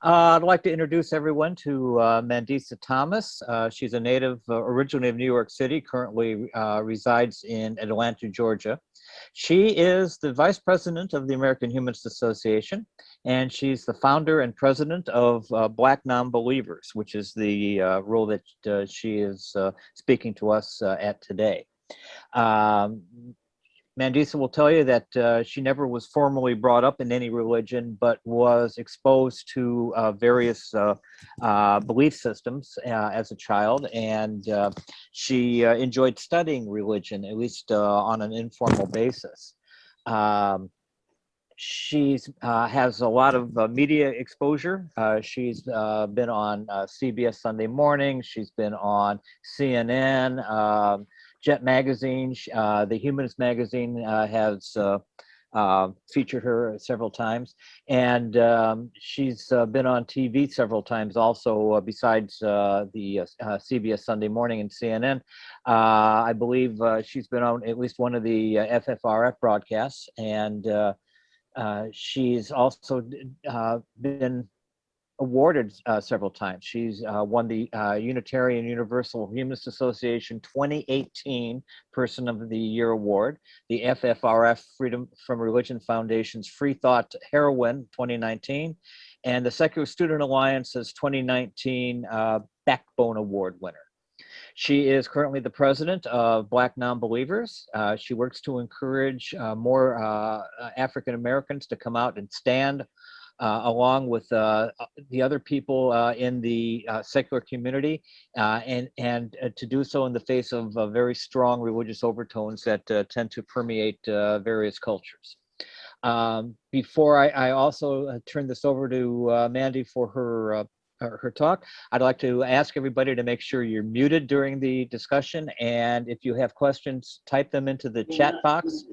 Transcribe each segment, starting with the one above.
I'd like to introduce everyone to Mandisa Thomas. She's a native, originally of New York City, currently resides in Atlanta, Georgia. She is the vice president of the American Humanist Association, and she's the founder and president of Black Nonbelievers, which is the role that she is speaking to us at today. Um, Mandisa will tell you that she never was formally brought up in any religion, but was exposed to various belief systems as a child, and she enjoyed studying religion, at least on an informal basis. Um, She's has a lot of media exposure. She's been on CBS Sunday Morning. She's been on CNN, Jet Magazine. The Humanist magazine has featured her several times, and she's been on TV several times also. Besides the CBS Sunday Morning and CNN, I believe she's been on at least one of the FFRF broadcasts, and she's also been awarded several times. She's won the Unitarian Universal Humanist Association 2018 Person of the Year Award, the FFRF Freedom from Religion Foundation's Free Thought Heroine 2019, and the Secular Student Alliance's 2019 Backbone Award winner. She is currently the president of Black Nonbelievers. She works to encourage more African Americans to come out and stand along with the other people in the secular community, and to do so in the face of very strong religious overtones that tend to permeate various cultures. Before I also turn this over to Mandy for her talk, I'd like to ask everybody to make sure you're muted during the discussion, and if you have questions, type them into the chat box,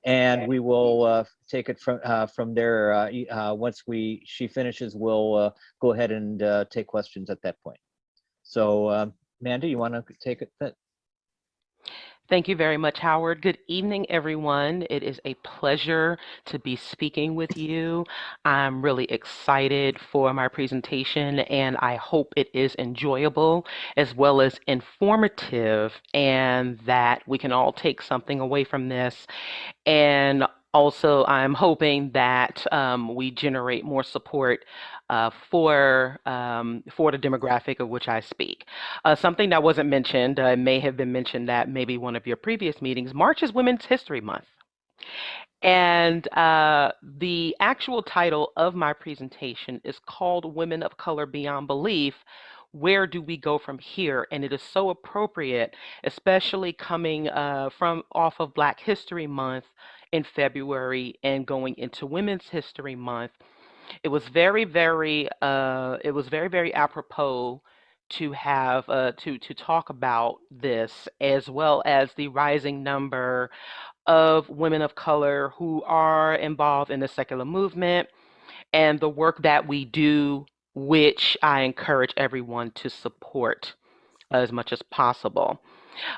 and we will take it from there. Once she finishes, we'll go ahead and take questions at that point. So, Mandy, you want to take it? Thank you very much, Howard. Good evening, everyone. It is a pleasure to be speaking with you. I'm really excited for my presentation, and I hope it is enjoyable as well as informative, and that we can all take something away from this. And also, I'm hoping that we generate more support for the demographic of which I speak. Something that wasn't mentioned, may have been mentioned at maybe one of your previous meetings. March is Women's History Month. And the actual title of my presentation is called Women of Color Beyond Belief. Where do we go from here? And it is so appropriate, especially coming from off of Black History Month in February and going into Women's History Month. It was very, very, very apropos to have to talk about this, as well as the rising number of women of color who are involved in the secular movement and the work that we do, which I encourage everyone to support as much as possible.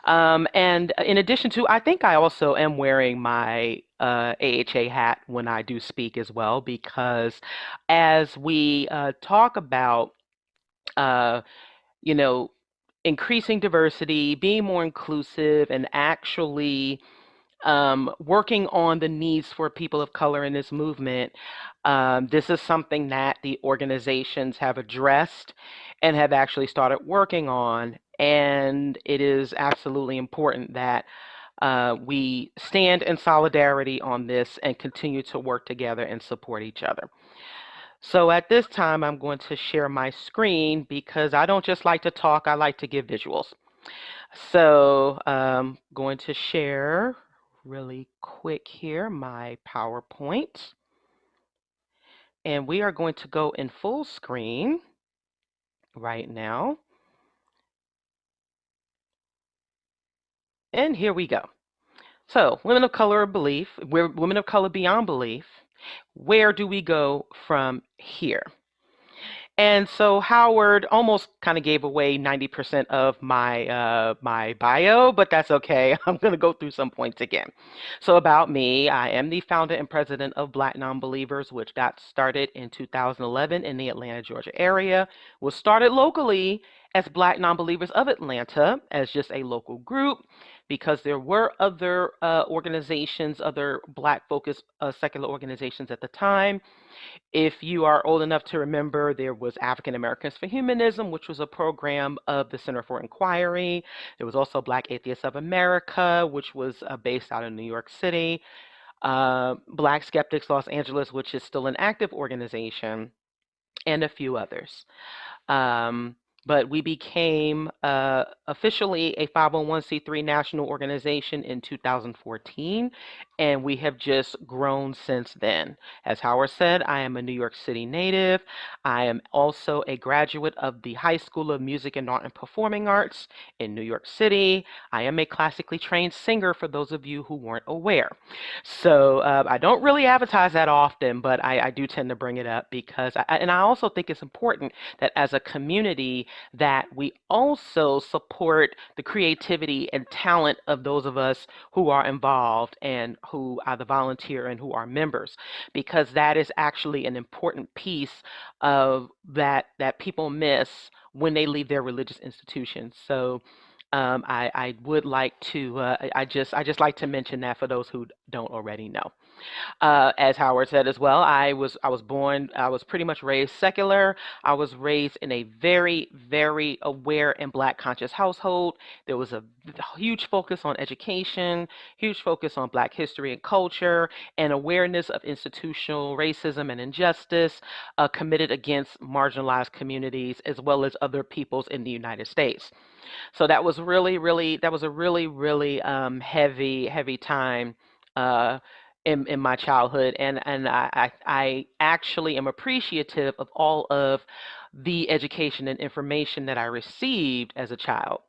And in addition to, I think I also am wearing my AHA hat when I do speak as well, because as we talk about, uh, you know, increasing diversity, being more inclusive, and actually working on the needs for people of color in this movement, this is something that the organizations have addressed and have actually started working on. And it is absolutely important that we stand in solidarity on this and continue to work together and support each other. So at this time, I'm going to share my screen because I don't just like to talk, I like to give visuals. So I'm going to share really quick here my PowerPoint. And we are going to go in full screen right now. And here we go. So, women of color belief, we're women of color beyond belief. Where do we go from here? And so Howard almost kind of gave away 90% of my bio, but that's okay. I'm going to go through some points again. So about me, I am the founder and president of Black Nonbelievers, which got started in 2011 in the Atlanta, Georgia area. Was started locally as Black Nonbelievers of Atlanta as just a local group because there were other organizations, other Black focused secular organizations at the time. If you are old enough to remember, there was African Americans for Humanism, which was a program of the Center for Inquiry. There was also Black Atheists of America, which was based out in New York City. Black Skeptics Los Angeles, which is still an active organization, and a few others. Um, but we became officially a 501c3 national organization in 2014, and we have just grown since then. As Howard said, I am a New York City native. I am also a graduate of the High School of Music and Art and Performing Arts in New York City. I am a classically trained singer, for those of you who weren't aware. So I don't really advertise that often, but I do tend to bring it up because, and I also think it's important that as a community that we also support the creativity and talent of those of us who are involved and who either volunteer and who are members, because that is actually an important piece of that people miss when they leave their religious institutions. So I would like to I just like to mention that for those who don't already know. As Howard said as well, I was pretty much raised secular. I was raised in a very, very aware and Black conscious household. There was a huge focus on education, huge focus on Black history and culture, and awareness of institutional racism and injustice committed against marginalized communities as well as other peoples in the United States. So that was really, really, that was a really, really heavy, heavy time uh, in my childhood, and I actually am appreciative of all of the education and information that I received as a child.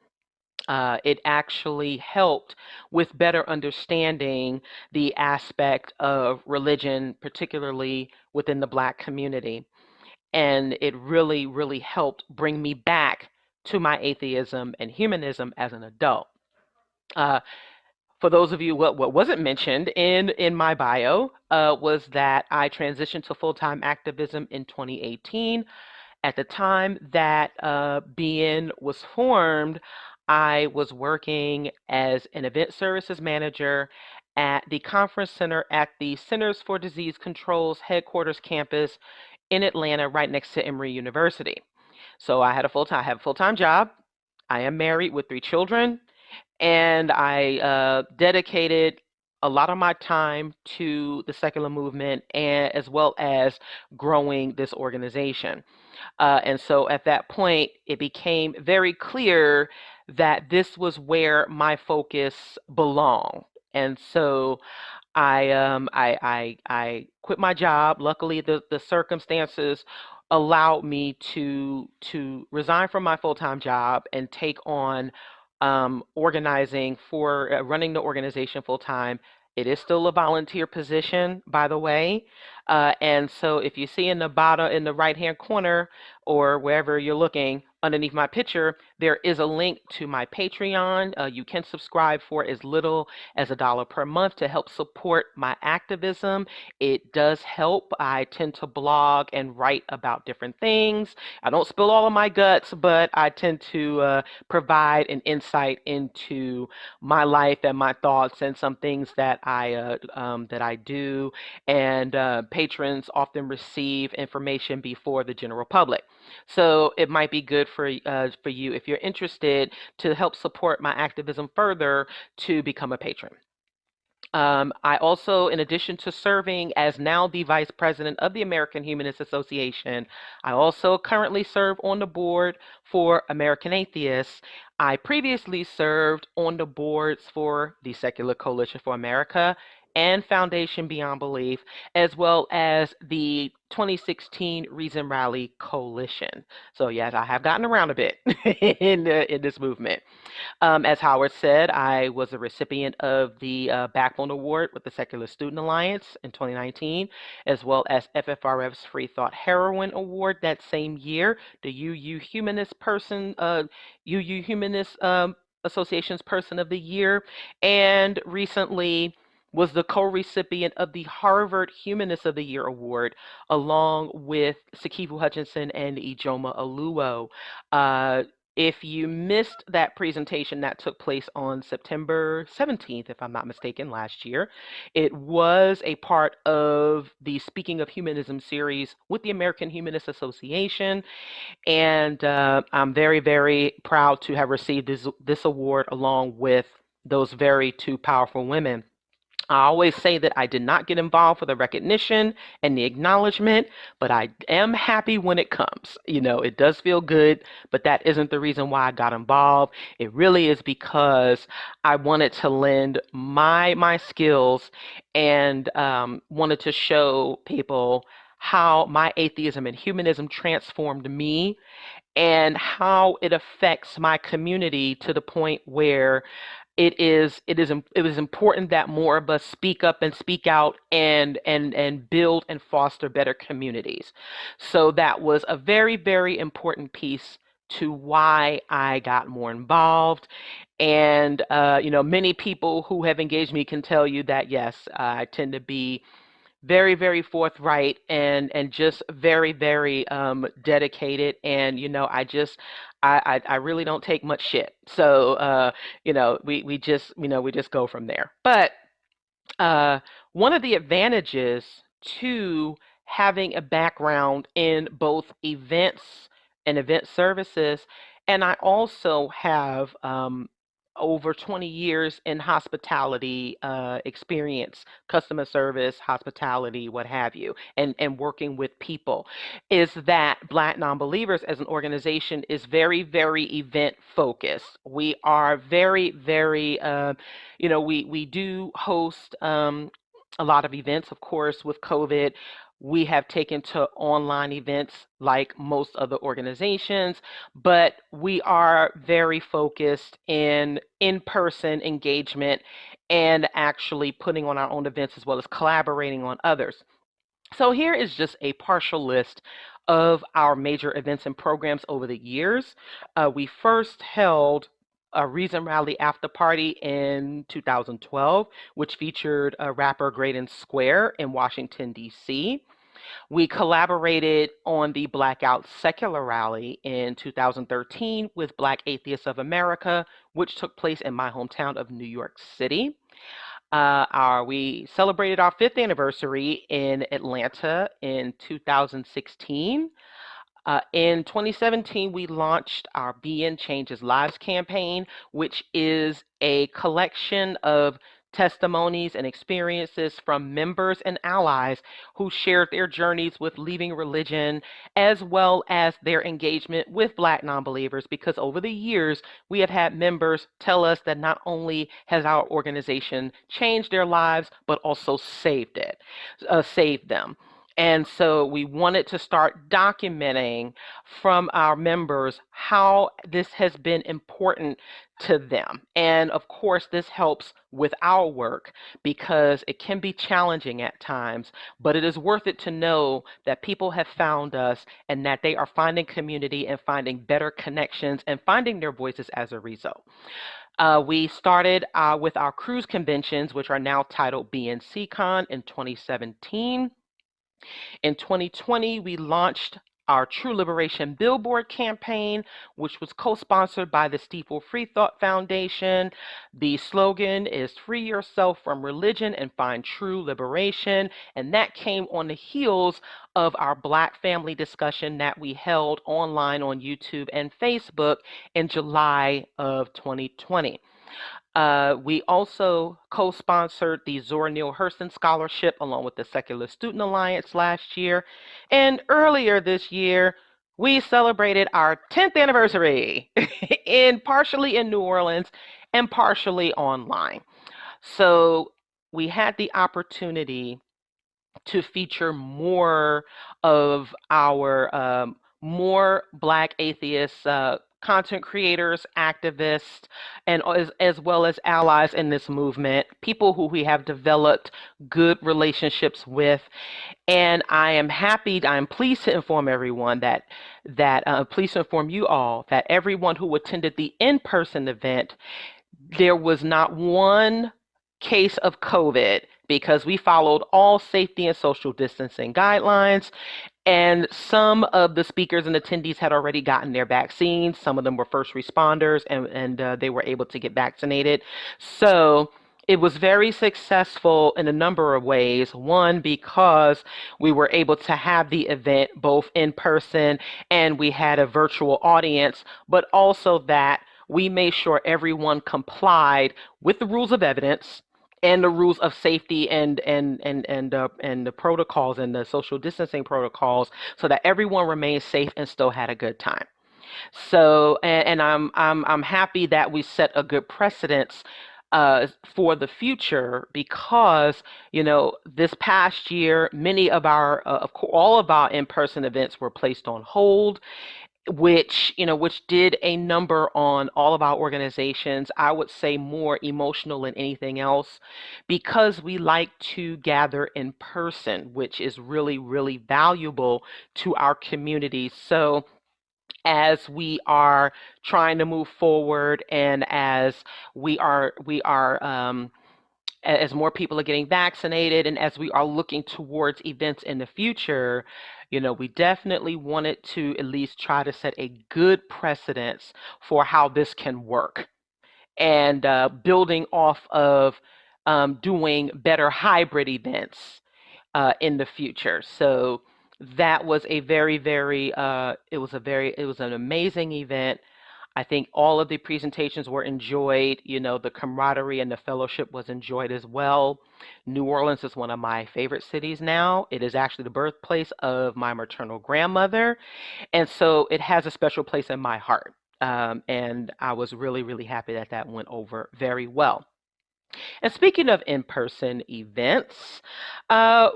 It actually helped with better understanding the aspect of religion, particularly within the Black community. And it really, really helped bring me back to my atheism and humanism as an adult. Uh, for those of you, what wasn't mentioned in my bio was that I transitioned to full-time activism in 2018. At the time that BN was formed, I was working as an event services manager at the conference center at the Centers for Disease Control's headquarters campus in Atlanta, right next to Emory University. So I have a full-time job. I am married with 3 children, and I dedicated a lot of my time to the secular movement and as well as growing this organization. And so at that point, it became very clear that this was where my focus belonged. And so I quit my job. Luckily, the circumstances allowed me to resign from my full-time job and take on organizing for running the organization full time. It is still a volunteer position, by the way. And so if you see in the bottom, in the right-hand corner, or wherever you're looking, underneath my picture, there is a link to my Patreon. You can subscribe for as little as $1 per month to help support my activism. It does help. I tend to blog and write about different things. I don't spill all of my guts, but I tend to provide an insight into my life and my thoughts and some things that I do. And patrons often receive information before the general public. So it might be good for you if you're interested to help support my activism further to become a patron. I also, in addition to serving as now the vice president of the American Humanist Association, I also currently serve on the board for American Atheists. I previously served on the boards for the Secular Coalition for America and Foundation Beyond Belief, as well as the 2016 Reason Rally Coalition. So yes, I have gotten around a bit in this movement. As Howard said, I was a recipient of the Backbone Award with the Secular Student Alliance in 2019, as well as FFRF's Free Thought Heroine Award that same year, the UU Humanist Association's Person of the Year, and recently was the co-recipient of the Harvard Humanist of the Year Award, along with Sikivu Hutchinson and Ijoma Oluo. Uh, if you missed that presentation that took place on September 17th, if I'm not mistaken, last year, it was a part of the Speaking of Humanism series with the American Humanist Association. And I'm very, very proud to have received this award along with those very two powerful women. I always say that I did not get involved for the recognition and the acknowledgement, but I am happy when it comes. You know, it does feel good, but that isn't the reason why I got involved. It really is because I wanted to lend my skills and wanted to show people how my atheism and humanism transformed me and how it affects my community to the point where it was important that more of us speak up and speak out and build and foster better communities. So that was a very, very important piece to why I got more involved. And many people who have engaged me can tell you that yes, I tend to be very, very forthright and just very, very dedicated. And I really don't take much shit. So we just go from there. But uh, one of the advantages to having a background in both events and event services, and I also have over 20 years in hospitality experience, customer service, hospitality, what have you, and working with people, is that Black Nonbelievers as an organization is very, very event focused. We are very, very we do host a lot of events. Of course, with COVID, we have taken to online events like most other organizations, but we are very focused in-person engagement and actually putting on our own events as well as collaborating on others. So here is just a partial list of our major events and programs over the years. We first held a Reason Rally after party in 2012, which featured rapper Graydon Square in Washington, D.C. We collaborated on the Blackout Secular Rally in 2013 with Black Atheists of America, which took place in my hometown of New York City. We celebrated our 5th anniversary in Atlanta in 2016. In 2017, we launched our Being Changes Lives campaign, which is a collection of testimonies and experiences from members and allies who shared their journeys with leaving religion, as well as their engagement with Black nonbelievers, because over the years, we have had members tell us that not only has our organization changed their lives, but also saved them. And so we wanted to start documenting from our members how this has been important to them. And of course, this helps with our work because it can be challenging at times, but it is worth it to know that people have found us and that they are finding community and finding better connections and finding their voices as a result. We started with our cruise conventions, which are now titled BNCCon in 2017. In 2020, we launched our True Liberation Billboard campaign, which was co-sponsored by the Steeple Free Thought Foundation. The slogan is "Free yourself from religion and find true liberation." And that came on the heels of our Black family discussion that we held online on YouTube and Facebook in July of 2020. We also co-sponsored the Zora Neale Hurston Scholarship along with the Secular Student Alliance last year. And earlier this year, we celebrated our 10th anniversary partially in New Orleans and partially online. So we had the opportunity to feature more of our more Black atheists, content creators, activists, and as well as allies in this movement, people who we have developed good relationships with. And I am pleased to inform everyone pleased to inform you all that everyone who attended the in-person event, there was not one case of COVID because we followed all safety and social distancing guidelines. And some of the speakers and attendees had already gotten their vaccines. Some of them were first responders, and they were able to get vaccinated. So it was very successful in a number of ways. One, because we were able to have the event both in person and we had a virtual audience, but also that we made sure everyone complied with the rules of evidence and the rules of safety and the protocols and the social distancing protocols, so that everyone remained safe and still had a good time. So, and I'm happy that we set a good precedence for the future, because this past year many of our all of our in-person events were placed on hold, which did a number on all of our organizations. I would say more emotional than anything else, because we like to gather in person, which is really, really valuable to our communities. So as we are trying to move forward, and as we are as more people are getting vaccinated, and as we are looking towards events in the future, we definitely wanted to at least try to set a good precedence for how this can work, and building off of doing better hybrid events in the future. So that was a very, very, it was an amazing event. I think all of the presentations were enjoyed. The camaraderie and the fellowship was enjoyed as well. New Orleans is one of my favorite cities now. It is actually the birthplace of my maternal grandmother. And so it has a special place in my heart. And I was really, really happy that that went over very well. And speaking of in-person events, uh,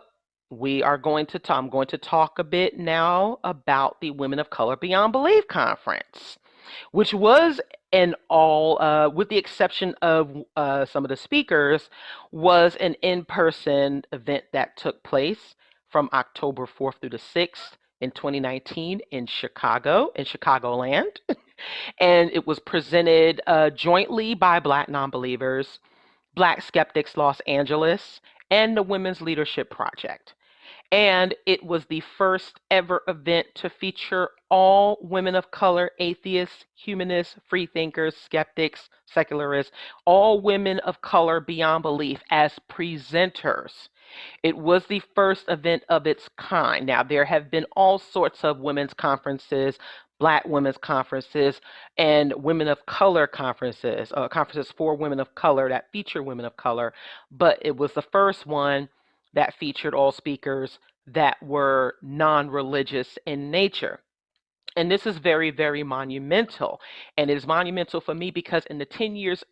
I'm going to talk a bit now about the Women of Color Beyond Belief Conference, which was an all, with the exception of some of the speakers, was an in-person event that took place from October 4th through the 6th in 2019 in Chicago, in Chicagoland. And it was presented jointly by Black Nonbelievers, Black Skeptics Los Angeles, and the Women's Leadership Project. And it was the first ever event to feature all women of color, atheists, humanists, freethinkers, skeptics, secularists, all women of color beyond belief as presenters. It was the first event of its kind. Now, there have been all sorts of women's conferences, Black women's conferences, and women of color conferences, conferences for women of color that feature women of color, but it was the first one that featured all speakers that were non-religious in nature. And this is very, very monumental. And it is monumental for me because in the 10 years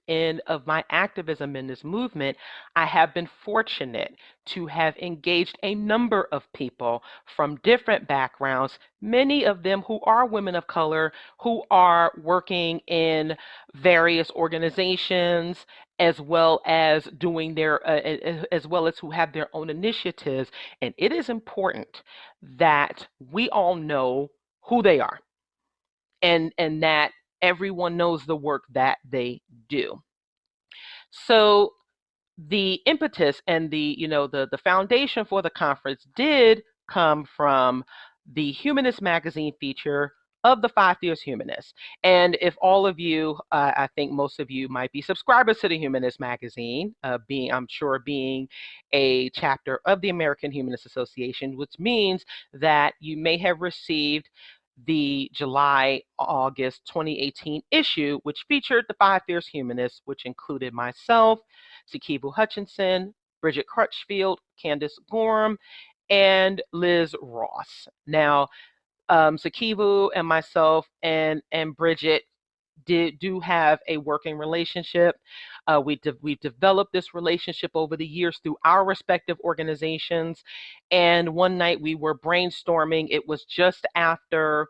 of my activism in this movement, I have been fortunate to have engaged a number of people from different backgrounds, many of them who are women of color, who are working in various organizations, as well as doing as well as who have their own initiatives. And it is important that we all know who they are, and that everyone knows the work that they do. So the impetus and the foundation for the conference did come from the Humanist magazine feature of the 5 Fierce Humanists. And if all of you, I think most of you might be subscribers to the Humanist magazine, I'm sure being a chapter of the American Humanist Association, which means that you may have received the July-August 2018 issue, which featured the 5 Fierce Humanists, which included myself, Sikivu Hutchinson, Bridget Crutchfield, Candace Gorham, and Liz Ross. Now, Sikivu and myself and Bridget, do have a working relationship. We've developed this relationship over the years through our respective organizations. And one night we were brainstorming. It was just after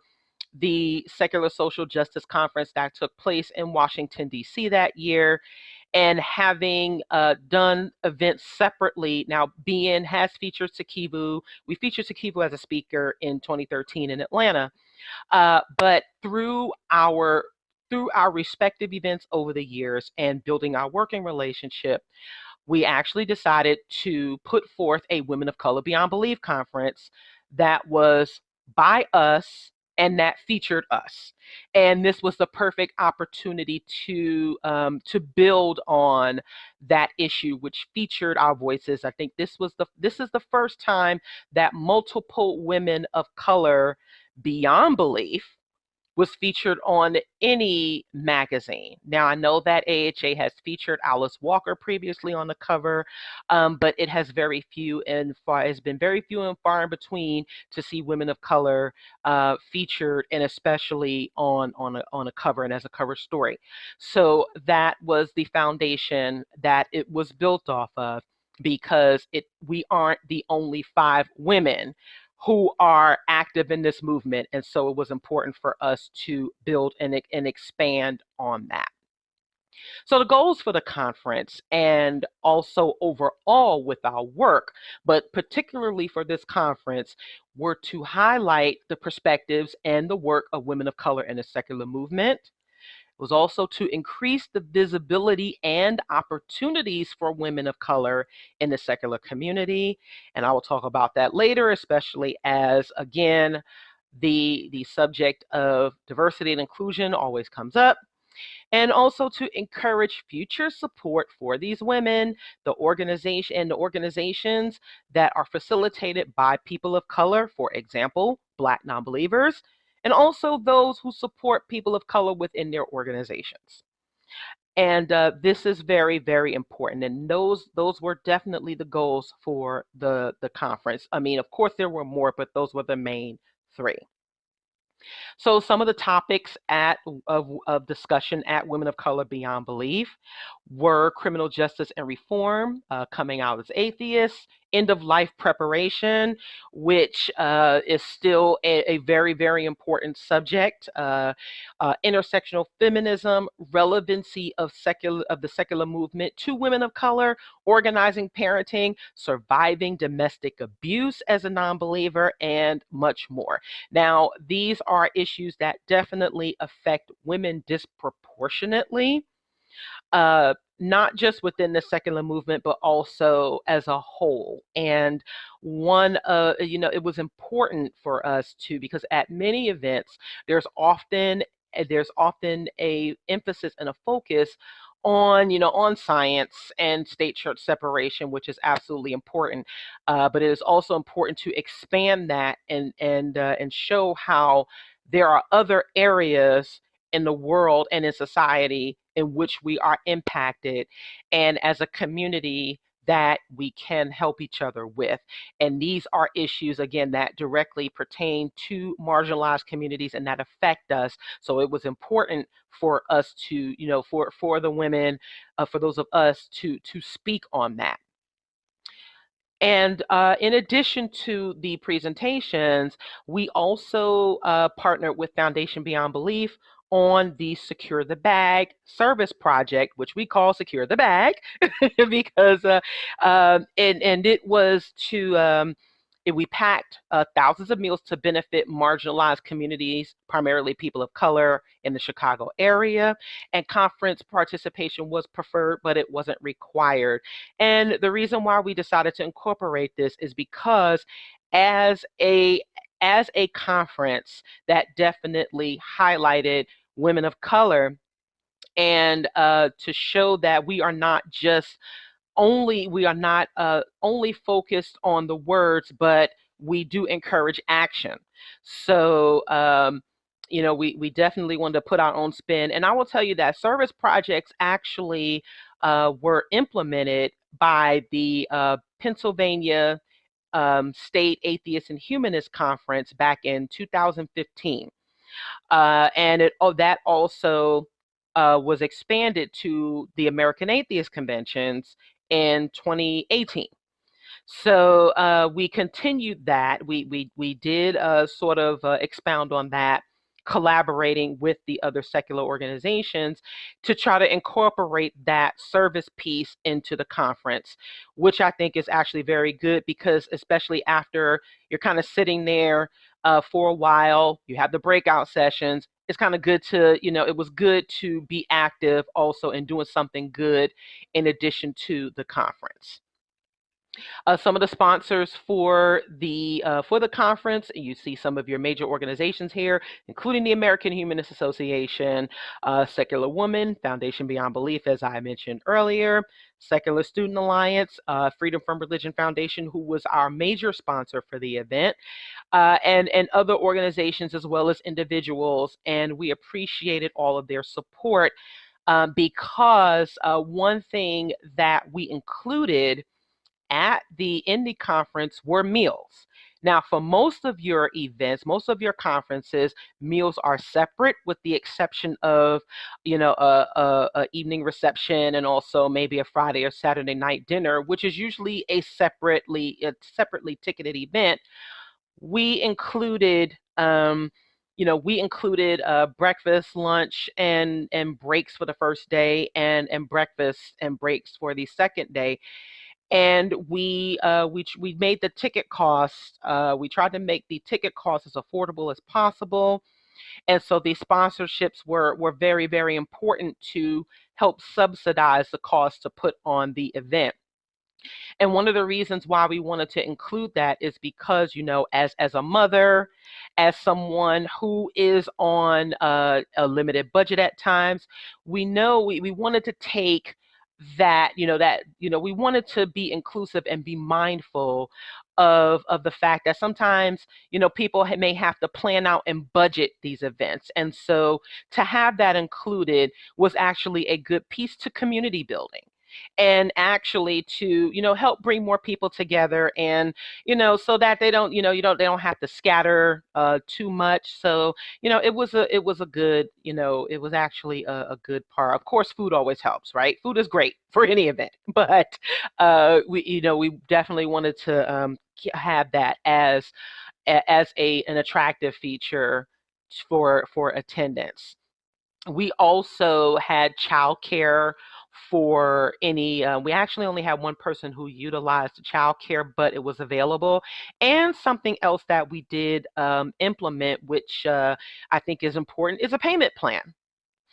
the Secular Social Justice Conference that took place in Washington, D.C. that year. And having done events separately, now BN has featured Sakivu. We featured Sakivu as a speaker in 2013 in Atlanta. But through our respective events over the years and building our working relationship, we actually decided to put forth a Women of Color Beyond Belief conference that was by us and that featured us. And this was the perfect opportunity to build on that issue, which featured our voices. I think this is the first time that multiple women of color beyond belief was featured on any magazine. Now, I know that AHA has featured Alice Walker previously on the cover, but it has been very few and far in between to see women of color featured, and especially on a cover and as a cover story. So that was the foundation that it was built off of, because we aren't the only 5 women who are active in this movement. And so it was important for us to build and expand on that. So the goals for the conference, and also overall with our work, but particularly for this conference, were to highlight the perspectives and the work of women of color in the secular movement. It was also to increase the visibility and opportunities for women of color in the secular community. And I will talk about that later, especially as, again, the subject of diversity and inclusion always comes up. And also to encourage future support for these women, the organizations that are facilitated by people of color, for example, Black Nonbelievers, and also those who support people of color within their organizations. And this is very, very important. And those were definitely the goals for the conference. I mean, of course, there were more, but those were the main 3. So some of the topics of discussion at Women of Color Beyond Belief were criminal justice and reform, coming out as atheists, end of life preparation, which is still a very, very important subject, intersectional feminism, relevancy of the secular movement to women of color, organizing parenting, surviving domestic abuse as a non-believer, and much more. Now, these are issues that definitely affect women disproportionately, not just within the secular movement, but also as a whole. And it was important for us because at many events, there's often a emphasis and a focus on science and state church separation, which is absolutely important. But it is also important to expand that and show how there are other areas in the world and in society in which we are impacted, and as a community that we can help each other with. And these are issues, again, that directly pertain to marginalized communities and that affect us. So it was important for us to, for the women, for those of us to speak on that. And in addition to the presentations, we also partnered with Foundation Beyond Belief on the Secure the Bag service project, which we call Secure the Bag, because and it was to we packed thousands of meals to benefit marginalized communities, primarily people of color in the Chicago area. And conference participation was preferred, but it wasn't required. And the reason why we decided to incorporate this is because as a conference that definitely highlighted women of color, and to show that we are not only focused on the words, but we do encourage action. So we definitely wanted to put our own spin. And I will tell you that service projects actually were implemented by the Pennsylvania State Atheist and Humanist Conference back in 2015. And that also was expanded to the American Atheist Conventions in 2018. So we continued that. We did sort of expound on that, collaborating with the other secular organizations to try to incorporate that service piece into the conference, which I think is actually very good because, especially after you're kind of sitting there for a while, you have the breakout sessions. It's kind of good to, it was good to be active also in doing something good in addition to the conference. Some of the sponsors for the conference, you see some of your major organizations here, including the American Humanist Association, Secular Woman, Foundation Beyond Belief, as I mentioned earlier, Secular Student Alliance, Freedom from Religion Foundation, who was our major sponsor for the event, and other organizations as well as individuals. And we appreciated all of their support because one thing that we included at the indie conference were meals. Now, for most of your events, most of your conferences, meals are separate, with the exception of, a evening reception and also maybe a Friday or Saturday night dinner, which is usually a separately ticketed event. We included. We included breakfast, lunch, and breaks for the first day, and breakfast and breaks for the second day, and we made the ticket cost. We tried to make the ticket cost as affordable as possible, and so these sponsorships were very, very important to help subsidize the cost to put on the event. And one of the reasons why we wanted to include that is because, as a mother, as someone who is on a limited budget at times, we know we wanted to take we wanted to be inclusive and be mindful of the fact that sometimes, people may have to plan out and budget these events. And so to have that included was actually a good piece to community building, and actually to help bring more people together, and so that they don't they don't have to scatter too much. So it was a good, it was actually a good part. Of course, food always helps, right? Food is great for any event, but we definitely wanted to have that as an attractive feature for attendance. We also had childcare for any. We actually only had one person who utilized childcare, but it was available. And something else that we did implement, which I think is important, is a payment plan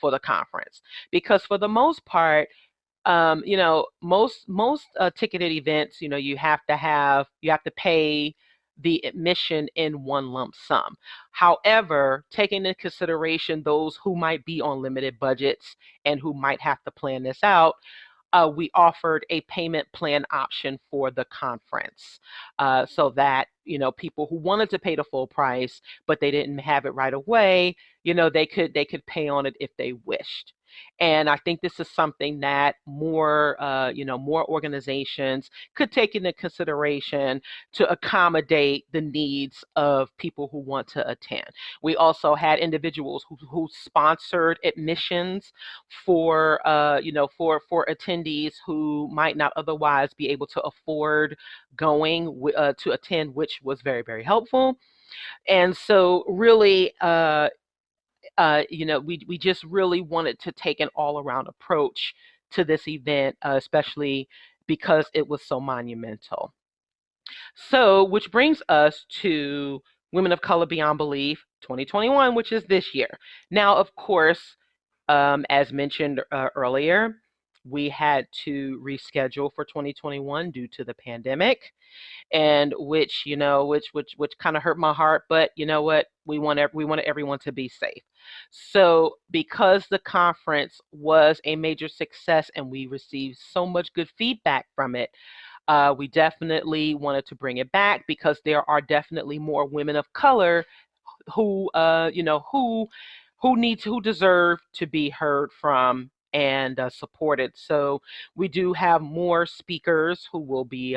for the conference, because for the most part, most ticketed events, you have to pay the admission in one lump sum. However, taking into consideration those who might be on limited budgets and who might have to plan this out, we offered a payment plan option for the conference, so that people who wanted to pay the full price but they didn't have it right away, they could pay on it if they wished. And I think this is something that more organizations could take into consideration to accommodate the needs of people who want to attend. We also had individuals who sponsored admissions for for attendees who might not otherwise be able to afford going to attend, which was very, very helpful. And so really, we just really wanted to take an all around approach to this event, especially because it was so monumental. So, which brings us to Women of Color Beyond Belief 2021, which is this year. Now, of course, as mentioned earlier, we had to reschedule for 2021 due to the pandemic, and which kind of hurt my heart. But you know what? We wanted everyone to be safe. So because the conference was a major success and we received so much good feedback from it, we definitely wanted to bring it back, because there are definitely more women of color who who deserve to be heard from and supported. So we do have more speakers who will be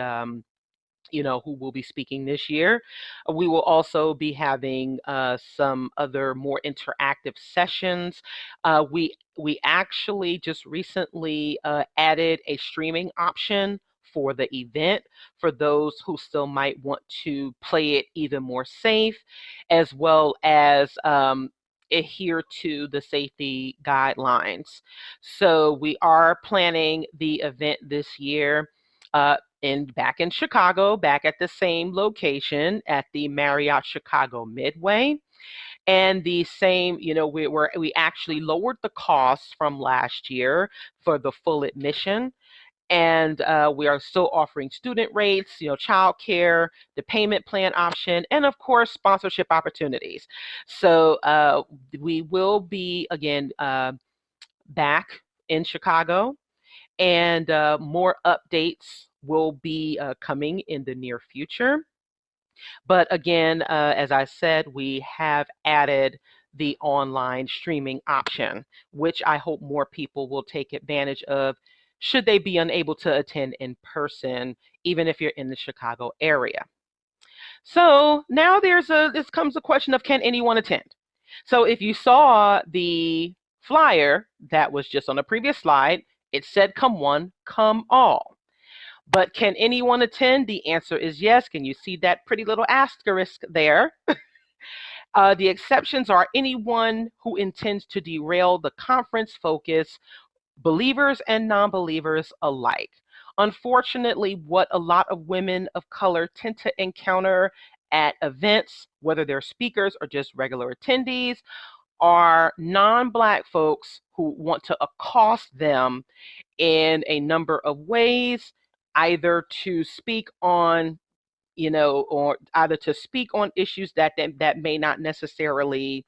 who will be speaking this year. We will also be having some other more interactive sessions. We actually just recently added a streaming option for the event for those who still might want to play it even more safe, as well as adhere to the safety guidelines. So we are planning the event this year. Back in Chicago, back at the same location at the Marriott Chicago Midway. And the same, we actually lowered the costs from last year for the full admission. And we are still offering student rates, childcare, the payment plan option, and of course, sponsorship opportunities. So we will be, again, back in Chicago, and more updates will be coming in the near future. But again, as I said, we have added the online streaming option, which I hope more people will take advantage of should they be unable to attend in person, even if you're in the Chicago area. So now this comes the question of, can anyone attend? So if you saw the flyer that was just on the previous slide, it said come one, come all. But can anyone attend? The answer is yes. Can you see that pretty little asterisk there? The exceptions are anyone who intends to derail the conference focus, believers and non-believers alike. Unfortunately, what a lot of women of color tend to encounter at events, whether they're speakers or just regular attendees, are non-Black folks who want to accost them in a number of ways, either to speak on, or either to speak on issues that may not necessarily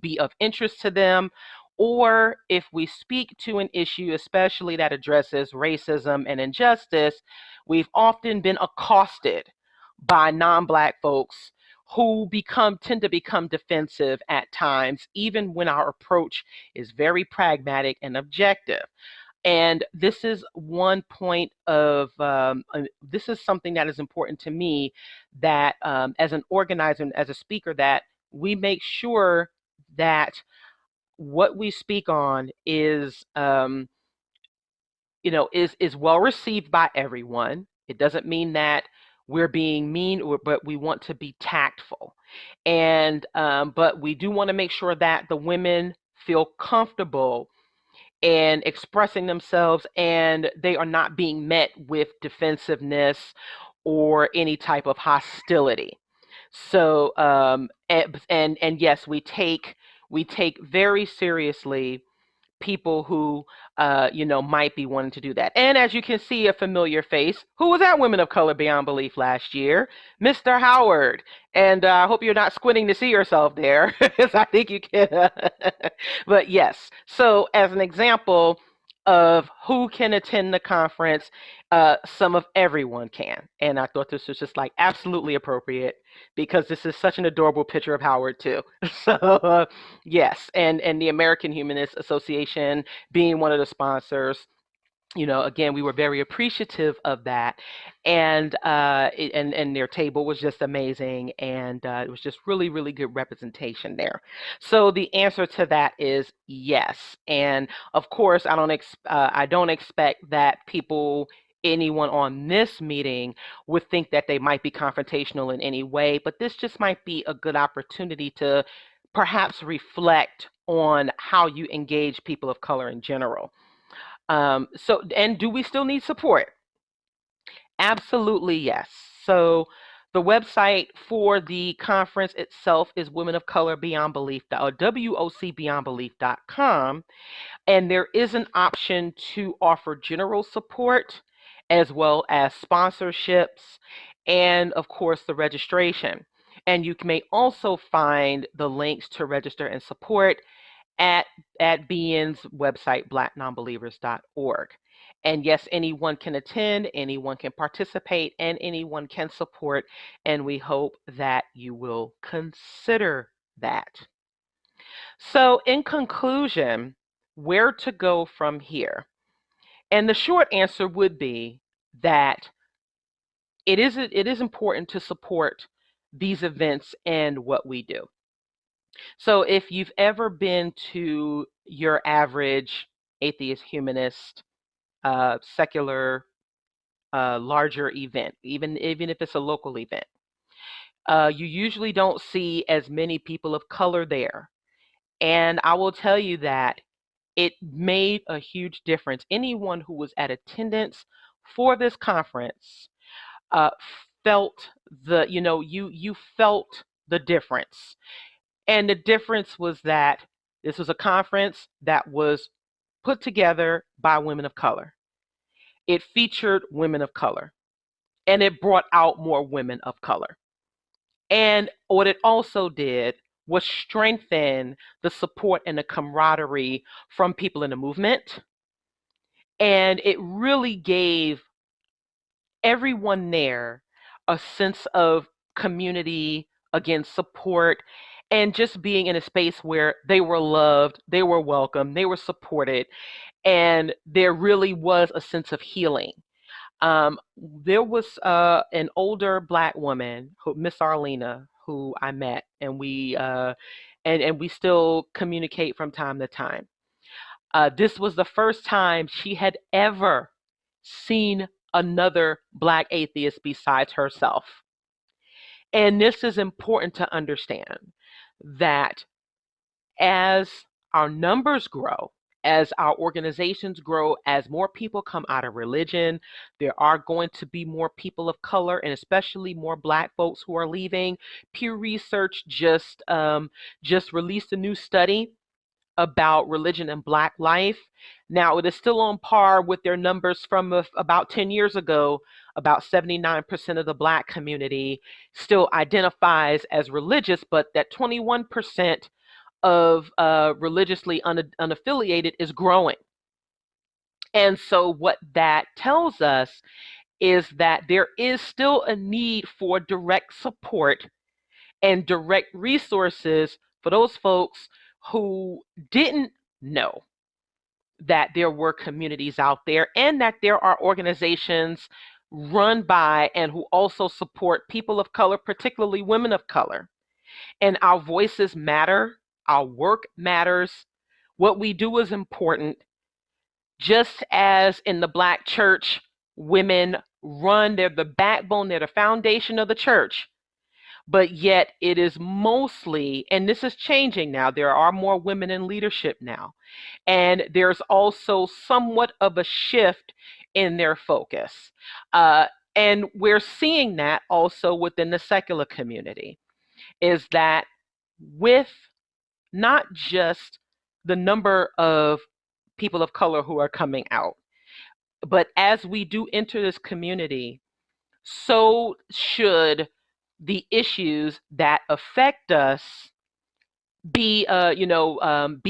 be of interest to them, or if we speak to an issue, especially that addresses racism and injustice, we've often been accosted by non-Black folks who tend to become defensive at times, even when our approach is very pragmatic and objective. And this is one point of, this is something that is important to me, that as an organizer and as a speaker, that we make sure that what we speak on is, is well received by everyone. It doesn't mean that we're being mean, but we want to be tactful. And, but we do want to make sure that the women feel comfortable and expressing themselves, and they are not being met with defensiveness or any type of hostility. So and yes, we take very seriously people who might be wanting to do that. And as you can see, a familiar face. Who was at Women of Color Beyond Belief last year? Mr. Howard. And I hope you're not squinting to see yourself there, because I think you can. But yes, so as an example of who can attend the conference, some of everyone can. And I thought this was just like absolutely appropriate, because this is such an adorable picture of Howard too. So yes, and the American Humanist Association being one of the sponsors, again, we were very appreciative of that, and and their table was just amazing, and it was just really, really good representation there. So the answer to that is yes, and of course, I don't expect that anyone on this meeting would think that they might be confrontational in any way, but this just might be a good opportunity to perhaps reflect on how you engage people of color in general. And do we still need support? Absolutely, yes. So the website for the conference itself is Women of Color Beyond Belief, or WOCBeyondBelief.com. And there is an option to offer general support, as well as sponsorships, and of course the registration. And you may also find the links to register and support at BN's website, blacknonbelievers.org. And yes, anyone can attend, anyone can participate, and anyone can support. And we hope that you will consider that. So, in conclusion, where to go from here? And the short answer would be that it is important to support these events and what we do. So if you've ever been to your average atheist, humanist, secular, larger event, even if it's a local event, you usually don't see as many people of color there. And I will tell you that it made a huge difference. Anyone who was at attendance for this conference uh, felt you felt the difference. And the difference was that this was a conference that was put together by women of color. It featured women of color, and it brought out more women of color. And what it also did was strengthen the support and the camaraderie from people in the movement. And it really gave everyone there a sense of community, again, support, and just being in a space where they were loved, they were welcome, they were supported, and there really was a sense of healing. There was an older Black woman, Miss Arlena, who I met, and we still communicate from time to time. This was the first time she had ever seen another Black atheist besides herself. And this is important to understand that as our numbers grow, as our organizations grow, as more people come out of religion, there are going to be more people of color and especially more Black folks who are leaving. Pew Research just released a new study about religion and Black life. Now, it is still on par with their numbers from about 10 years ago. About 79% of the Black community still identifies as religious, but that 21% of religiously unaffiliated is growing. And so, what that tells us is that there is still a need for direct support and direct resources for those folks who didn't know that there were communities out there and that there are organizations run by and who also support people of color, particularly women of color. And our voices matter, our work matters, what we do is important. Just as in the Black church, women they're the backbone, they're the foundation of the church. But yet it is mostly, and this is changing now, there are more women in leadership now. And there's also somewhat of a shift in their focus. And we're seeing that also within the secular community, is that with not just the number of people of color who are coming out, but as we do enter this community, so should the issues that affect us be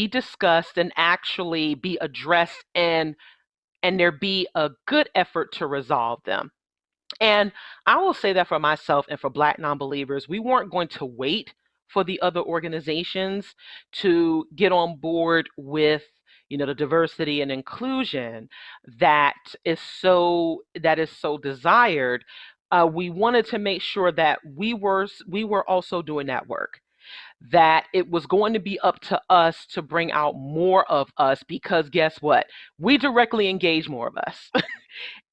discussed and actually be addressed, and there be a good effort to resolve them. And I will say that for myself and for Black Nonbelievers, we weren't going to wait for the other organizations to get on board with the diversity and inclusion that is so desired. We wanted to make sure that we were also doing that work, that it was going to be up to us to bring out more of us, because guess what? We directly engage more of us.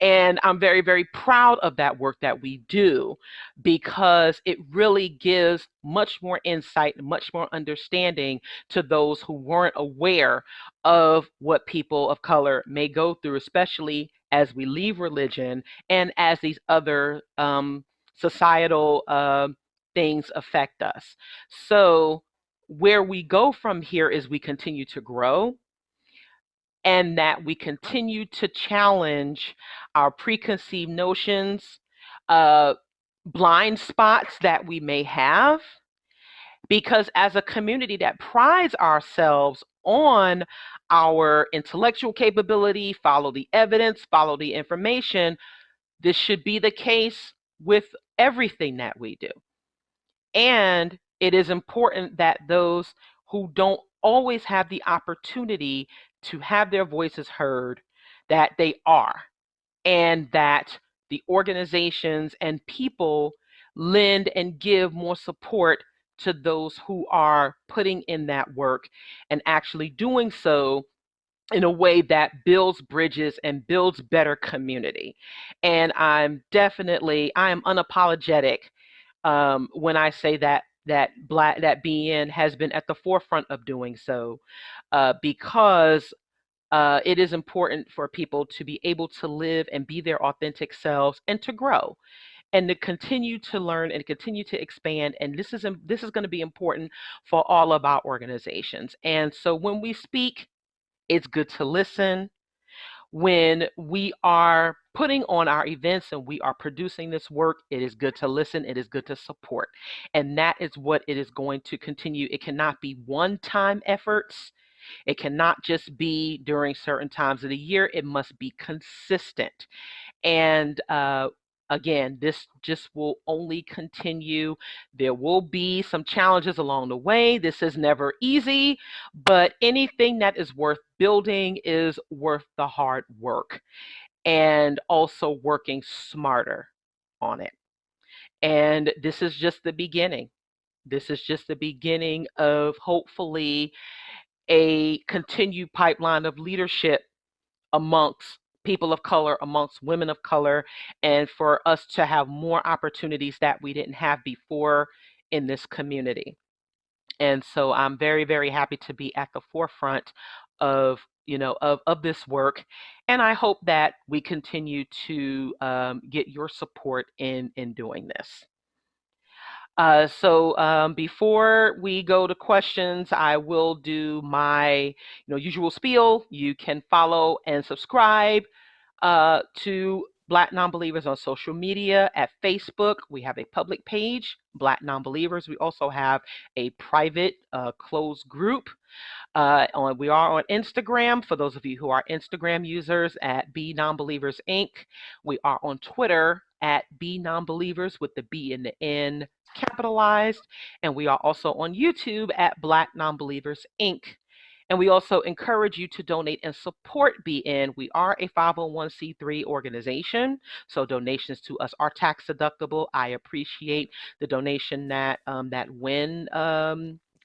And I'm very, very proud of that work that we do, because it really gives much more insight and much more understanding to those who weren't aware of what people of color may go through, especially as we leave religion and as these other societal things affect us. So where we go from here is we continue to grow, and that we continue to challenge our preconceived notions, uh, blind spots that we may have, because as a community that prides ourselves on our intellectual capability, follow the evidence, follow the information, this should be the case with everything that we do. And it is important that those who don't always have the opportunity to have their voices heard, that they are, and that the organizations and people lend and give more support to those who are putting in that work and actually doing so in a way that builds bridges and builds better community. And I am unapologetic when I say that BN has been at the forefront of doing so, because it is important for people to be able to live and be their authentic selves and to grow and to continue to learn and continue to expand. And this is going to be important for all of our organizations. And so when we speak, it's good to listen. When we are putting on our events and we are producing this work, it is good to listen, it is good to support. And that is what it is going to continue. It cannot be one-time efforts. It cannot just be during certain times of the year. It must be consistent. And again, this just will only continue. There will be some challenges along the way. This is never easy, but anything that is worth building is worth the hard work and also working smarter on it. And this is just the beginning. This is just the beginning of hopefully a continued pipeline of leadership amongst people of color, amongst women of color, and for us to have more opportunities that we didn't have before in this community. And so I'm very, very happy to be at the forefront of of this work, and I hope that we continue to get your support in doing this. Before we go to questions, I will do my usual spiel. You can follow and subscribe to Black Nonbelievers on social media. At Facebook, we have a public page, Black Nonbelievers. We also have a private closed group. We are on Instagram, for those of you who are Instagram users, at B Nonbelievers Inc. We are on Twitter at B Nonbelievers with the B and the N capitalized. And we are also on YouTube at Black Nonbelievers Inc. And we also encourage you to donate and support BN. We are a 501c3 organization, so donations to us are tax deductible. I appreciate the donation that Wynn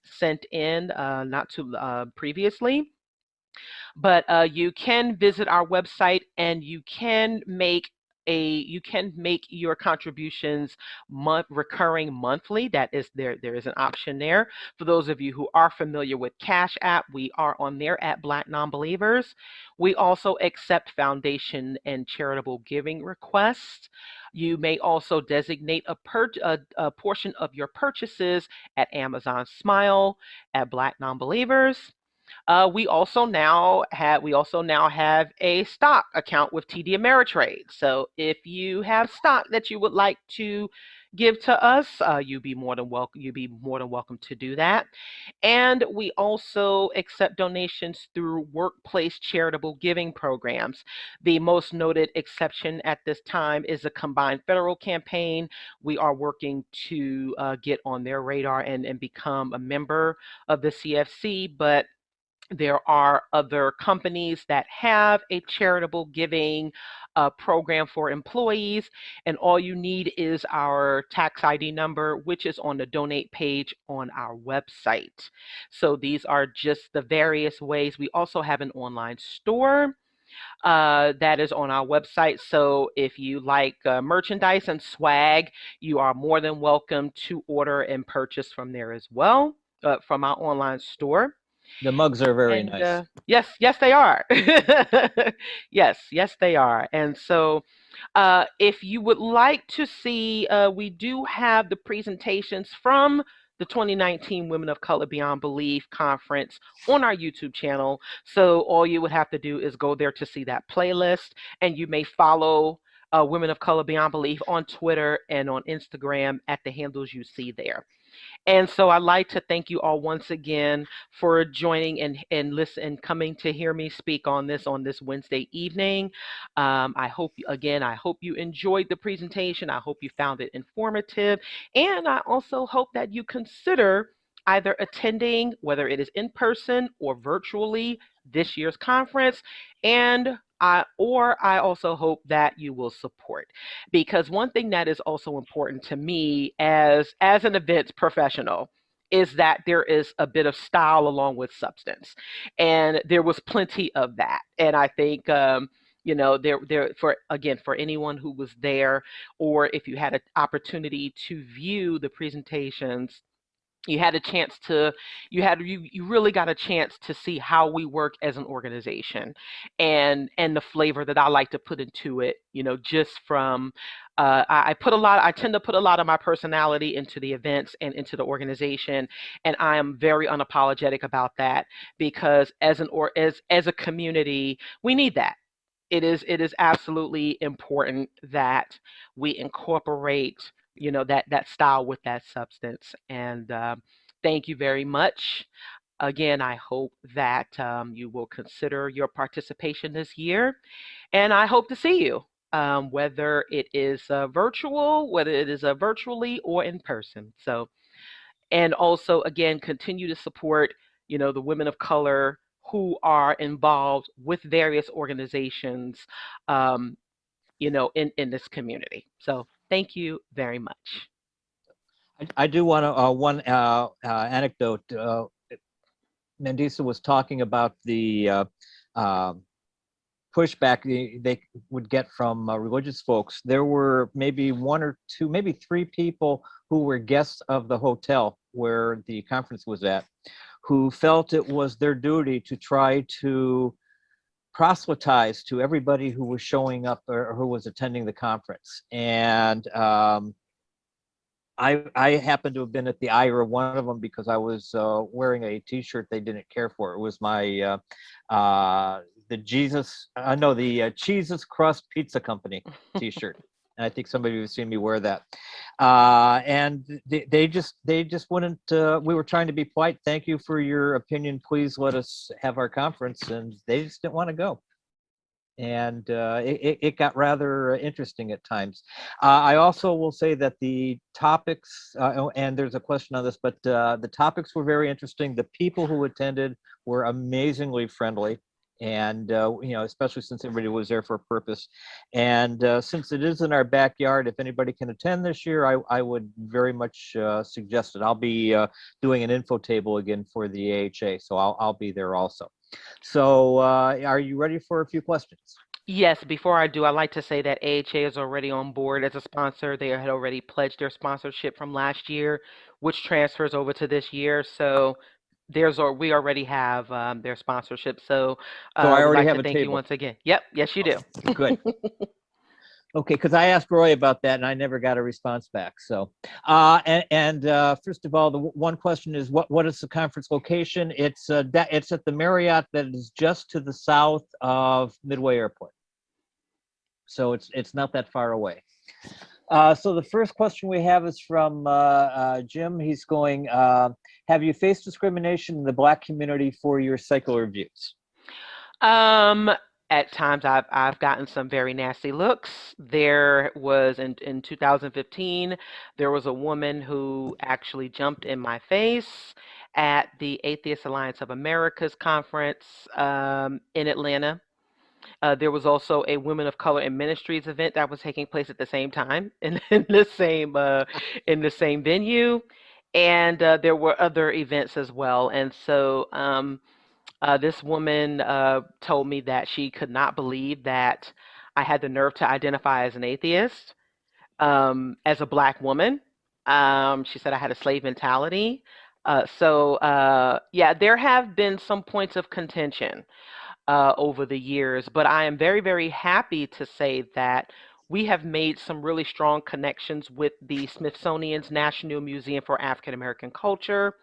sent in not too previously. But you can visit our website and you can make your contributions recurring monthly. That is there is an option there. For those of you who are familiar with Cash App, we are on there at Black Nonbelievers. We also accept foundation and charitable giving requests. You may also designate a portion of your purchases at Amazon Smile, at Black Nonbelievers. We also now have a stock account with TD Ameritrade. So if you have stock that you would like to give to us, you'd be more than welcome to do that. And we also accept donations through workplace charitable giving programs. The most noted exception at this time is a combined federal campaign. We are working to get on their radar and become a member of the CFC, but there are other companies that have a charitable giving program for employees, and all you need is our tax ID number, which is on the donate page on our website. So these are just the various ways. We also have an online store that is on our website. So if you like merchandise and swag, you are more than welcome to order and purchase from there as well, from our online store. The mugs are very And nice. yes, they are. Yes, they are. And so, if you would like to see, we do have the presentations from the 2019 Women of Color Beyond Belief conference on our YouTube channel. So all you would have to do is go there to see that playlist, and you may follow Women of Color Beyond Belief on Twitter and on Instagram at the handles you see there. And so I'd like to thank you all once again for joining and listen and coming to hear me speak on this Wednesday evening. I hope you enjoyed the presentation. I hope you found it informative, and I also hope that you consider either attending, whether it is in person or virtually, this year's conference. And I also hope that you will support, because one thing that is also important to me as an events professional is that there is a bit of style along with substance, and there was plenty of that. And I think there for, again, for anyone who was there, or if you had an opportunity to view the presentations, you had a chance to you really got a chance to see how we work as an organization, and the flavor that I like to put into it, just from I tend to put a lot of my personality into the events and into the organization, and I am very unapologetic about that, because as a community, we need that. It is absolutely important that we incorporate, that style with that substance. And thank you very much. Again, I hope that you will consider your participation this year, and I hope to see you, whether it is whether it is virtually or in person. So, and also, again, continue to support, the women of color who are involved with various organizations, um, in this community. So thank you very much. I do want to one anecdote. Mandisa was talking about the pushback they would get from religious folks. There were maybe one or two, maybe three people who were guests of the hotel where the conference was at, who felt it was their duty to try to proselytize to everybody who was showing up or who was attending the conference. And I happened to have been at the ire of one of them because I was wearing a T-shirt they didn't care for. It was my the Jesus Crust Pizza Company T-shirt, and I think somebody has seen me wear that. And they just wouldn't. We were trying to be polite. Thank you for your opinion. Please let us have our conference, and they just didn't want to go. And it got rather interesting at times. I also will say that the topics, and there's a question on this, but the topics were very interesting. The people who attended were amazingly friendly, and especially since everybody was there for a purpose. And since it is in our backyard, if anybody can attend this year, I would very much suggest it. I'll be doing an info table again for the AHA, so I'll be there also. So are you ready for a few questions? Yes, before I do, I'd like to say that AHA is already on board as a sponsor. They had already pledged their sponsorship from last year, which transfers over to this year. So we already have their sponsorship. So So I would already like have to a thank you table. once again. Yep, yes, you do. Good. Okay, because I asked Roy about that and I never got a response back. So, first of all, the one question is, what is the conference location? It's at the Marriott that is just to the south of Midway Airport. So it's not that far away. So the first question we have is from Jim. He's going, have you faced discrimination in the Black community for your secular views? Um, at times I've gotten some very nasty looks. There was in 2015, there was a woman who actually jumped in my face at the Atheist Alliance of America's conference in Atlanta. There was also a Women of Color in Ministries event that was taking place at the same time in the same venue, and there were other events as well. And so this woman told me that she could not believe that I had the nerve to identify as an atheist, as a Black woman. She said I had a slave mentality. Yeah, there have been some points of contention over the years, but I am very, very happy to say that we have made some really strong connections with the Smithsonian's National Museum for African American Culture.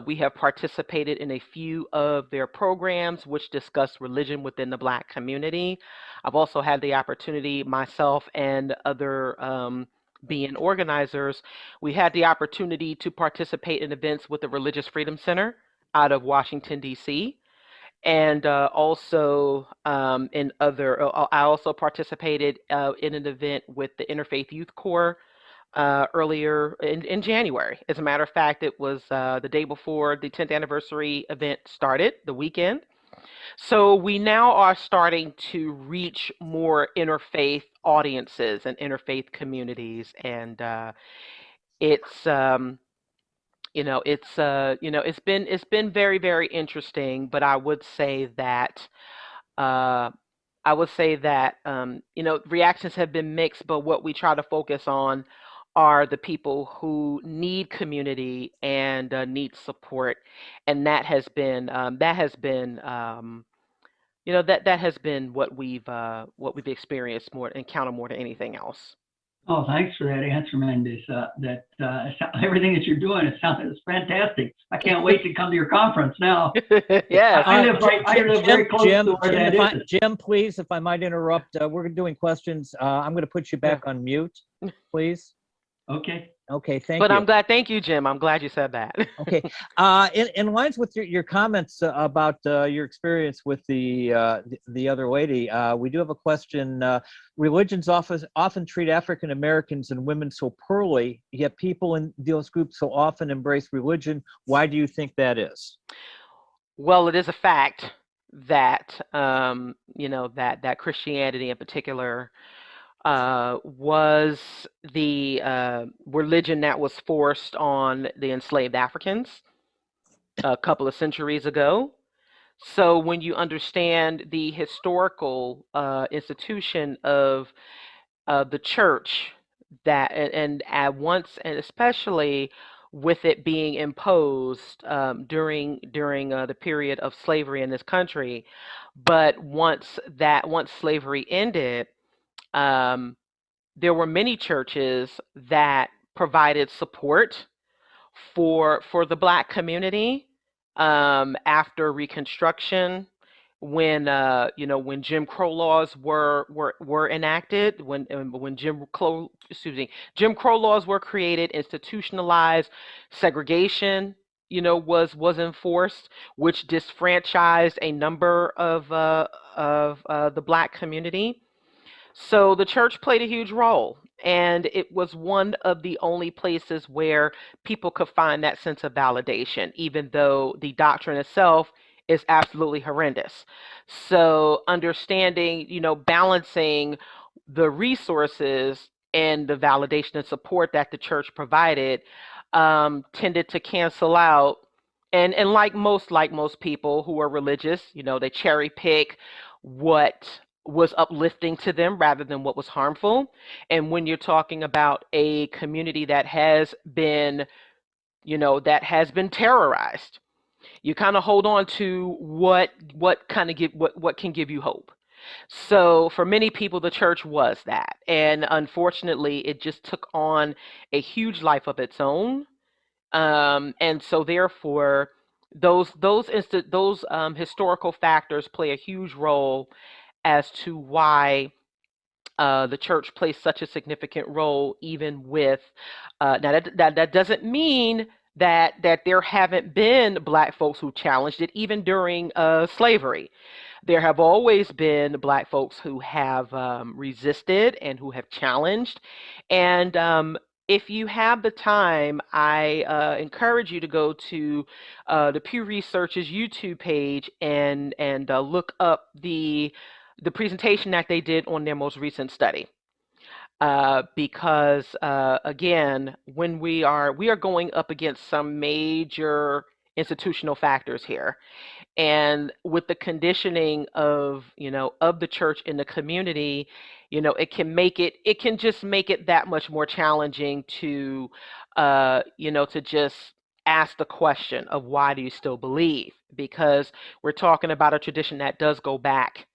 We have participated in a few of their programs which discuss religion within the Black community. I've also had the opportunity, myself and other being organizers, we had the opportunity to participate in events with the Religious Freedom Center out of Washington, D.C. And also I also participated in an event with the Interfaith Youth Corps earlier in January. As a matter of fact, it was the day before the 10th anniversary event started, the weekend. So we now are starting to reach more interfaith audiences and interfaith communities, and it's it's been very, very interesting. But uh, I would say that reactions have been mixed. But what we try to focus on are the people who need community and need support, and that has been what we've experienced more encountered more than anything else. Oh, thanks for that answer, Mandisa. Everything that you're doing, it's fantastic. I can't wait to come to your conference now. Yes. I live very close to where that is. Jim, please, if I might interrupt, we're doing questions. I'm going to put you back on mute, please. Okay. Okay, thank But you. I'm glad. Thank you, Jim. I'm glad you said that. Okay. In lines with your comments about your experience with the other lady, we do have a question. Religions often treat African Americans and women so poorly, yet people in those groups so often embrace religion. Why do you think that is? Well, it is a fact that that Christianity in particular was the religion that was forced on the enslaved Africans a couple of centuries ago. So when you understand the historical institution of the church, that and at once and especially with it being imposed during the period of slavery in this country, but once slavery ended, um, there were many churches that provided support for the Black community after Reconstruction, when Jim Crow laws were enacted, when Jim Crow laws were created, institutionalized, segregation was enforced, which disfranchised a number of the Black community. So the church played a huge role, and it was one of the only places where people could find that sense of validation, even though the doctrine itself is absolutely horrendous. So understanding, balancing the resources and the validation and support that the church provided tended to cancel out. And like most people who are religious, they cherry pick what was uplifting to them rather than what was harmful. And when you're talking about a community that has been terrorized, you kind of hold on to what can give you hope. So for many people, the church was that, and unfortunately, it just took on a huge life of its own. And so therefore, those historical factors play a huge role as to why the church plays such a significant role, even with now that doesn't mean that there haven't been Black folks who challenged it, even during slavery. There have always been Black folks who have resisted and who have challenged. And if you have the time, I encourage you to go to the Pew Research's YouTube page and look up the presentation that they did on their most recent study. Because again, when we are going up against some major institutional factors here, and with the conditioning of the church in the community, it can just make it that much more challenging to just ask the question of why do you still believe, because we're talking about a tradition that does go back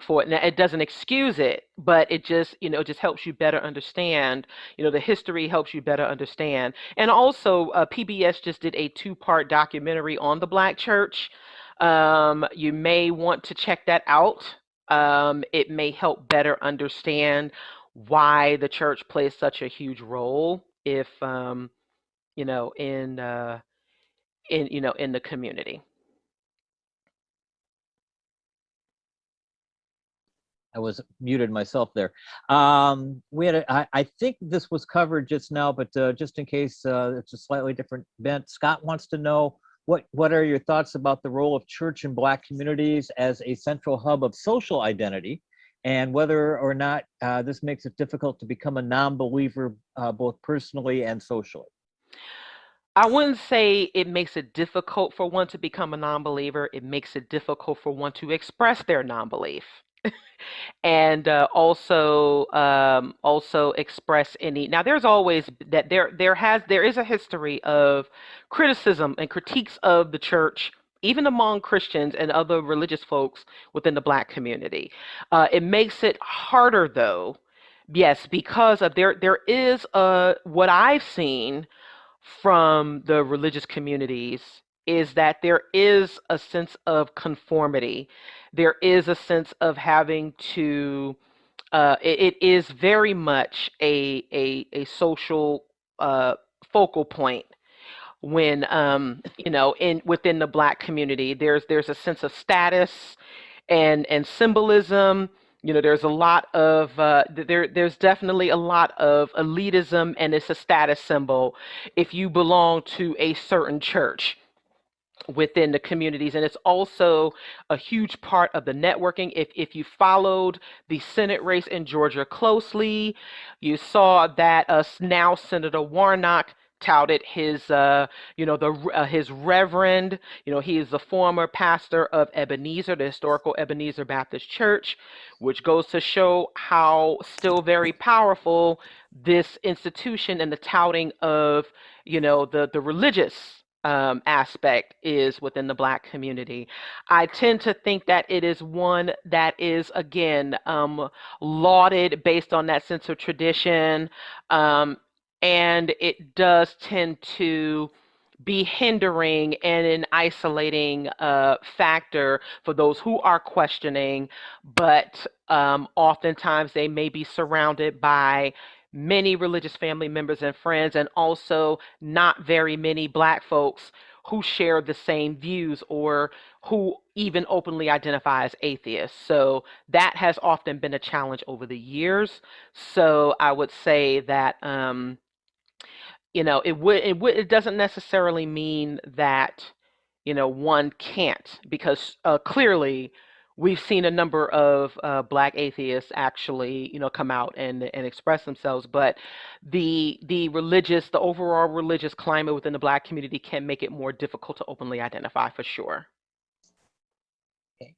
for it. Now, it doesn't excuse it, but it just helps you better understand. The history helps you better understand. And also, PBS just did a two-part documentary on the Black church. You may want to check that out. It may help better understand why the church plays such a huge role if you know in the community. I was muted myself there. I think this was covered just now, but just in case it's a slightly different bent, Scott wants to know what are your thoughts about the role of church in Black communities as a central hub of social identity, and whether or not this makes it difficult to become a non-believer both personally and socially. I wouldn't say it makes it difficult for one to become a non-believer. It makes it difficult for one to express their non-belief. And also express any. Now there's always that there is a history of criticism and critiques of the church, even among Christians and other religious folks within the Black community. It makes it harder though, yes, because of there is what I've seen from the religious communities is that there is a sense of conformity. There is a sense of having to, it is very much a social focal point when, within the Black community, there's a sense of status and symbolism. There's a lot of there's definitely a lot of elitism, and it's a status symbol if you belong to a certain church within the communities. And it's also a huge part of the networking. If you followed the Senate race in Georgia closely, you saw that now Senator Warnock touted his his reverend. He is the former pastor of Ebenezer, the historical Ebenezer Baptist Church, which goes to show how still very powerful this institution and the touting of the religious aspect is within the Black community. I tend to think that it is one that is, again, lauded based on that sense of tradition, and it does tend to be hindering and an isolating factor for those who are questioning, but oftentimes they may be surrounded by many religious family members and friends, and also not very many Black folks who share the same views or who even openly identify as atheists. So that has often been a challenge over the years. So I would say that it doesn't necessarily mean that one can't, because clearly we've seen a number of Black atheists actually come out and express themselves. But the overall religious climate within the Black community can make it more difficult to openly identify, for sure. Okay.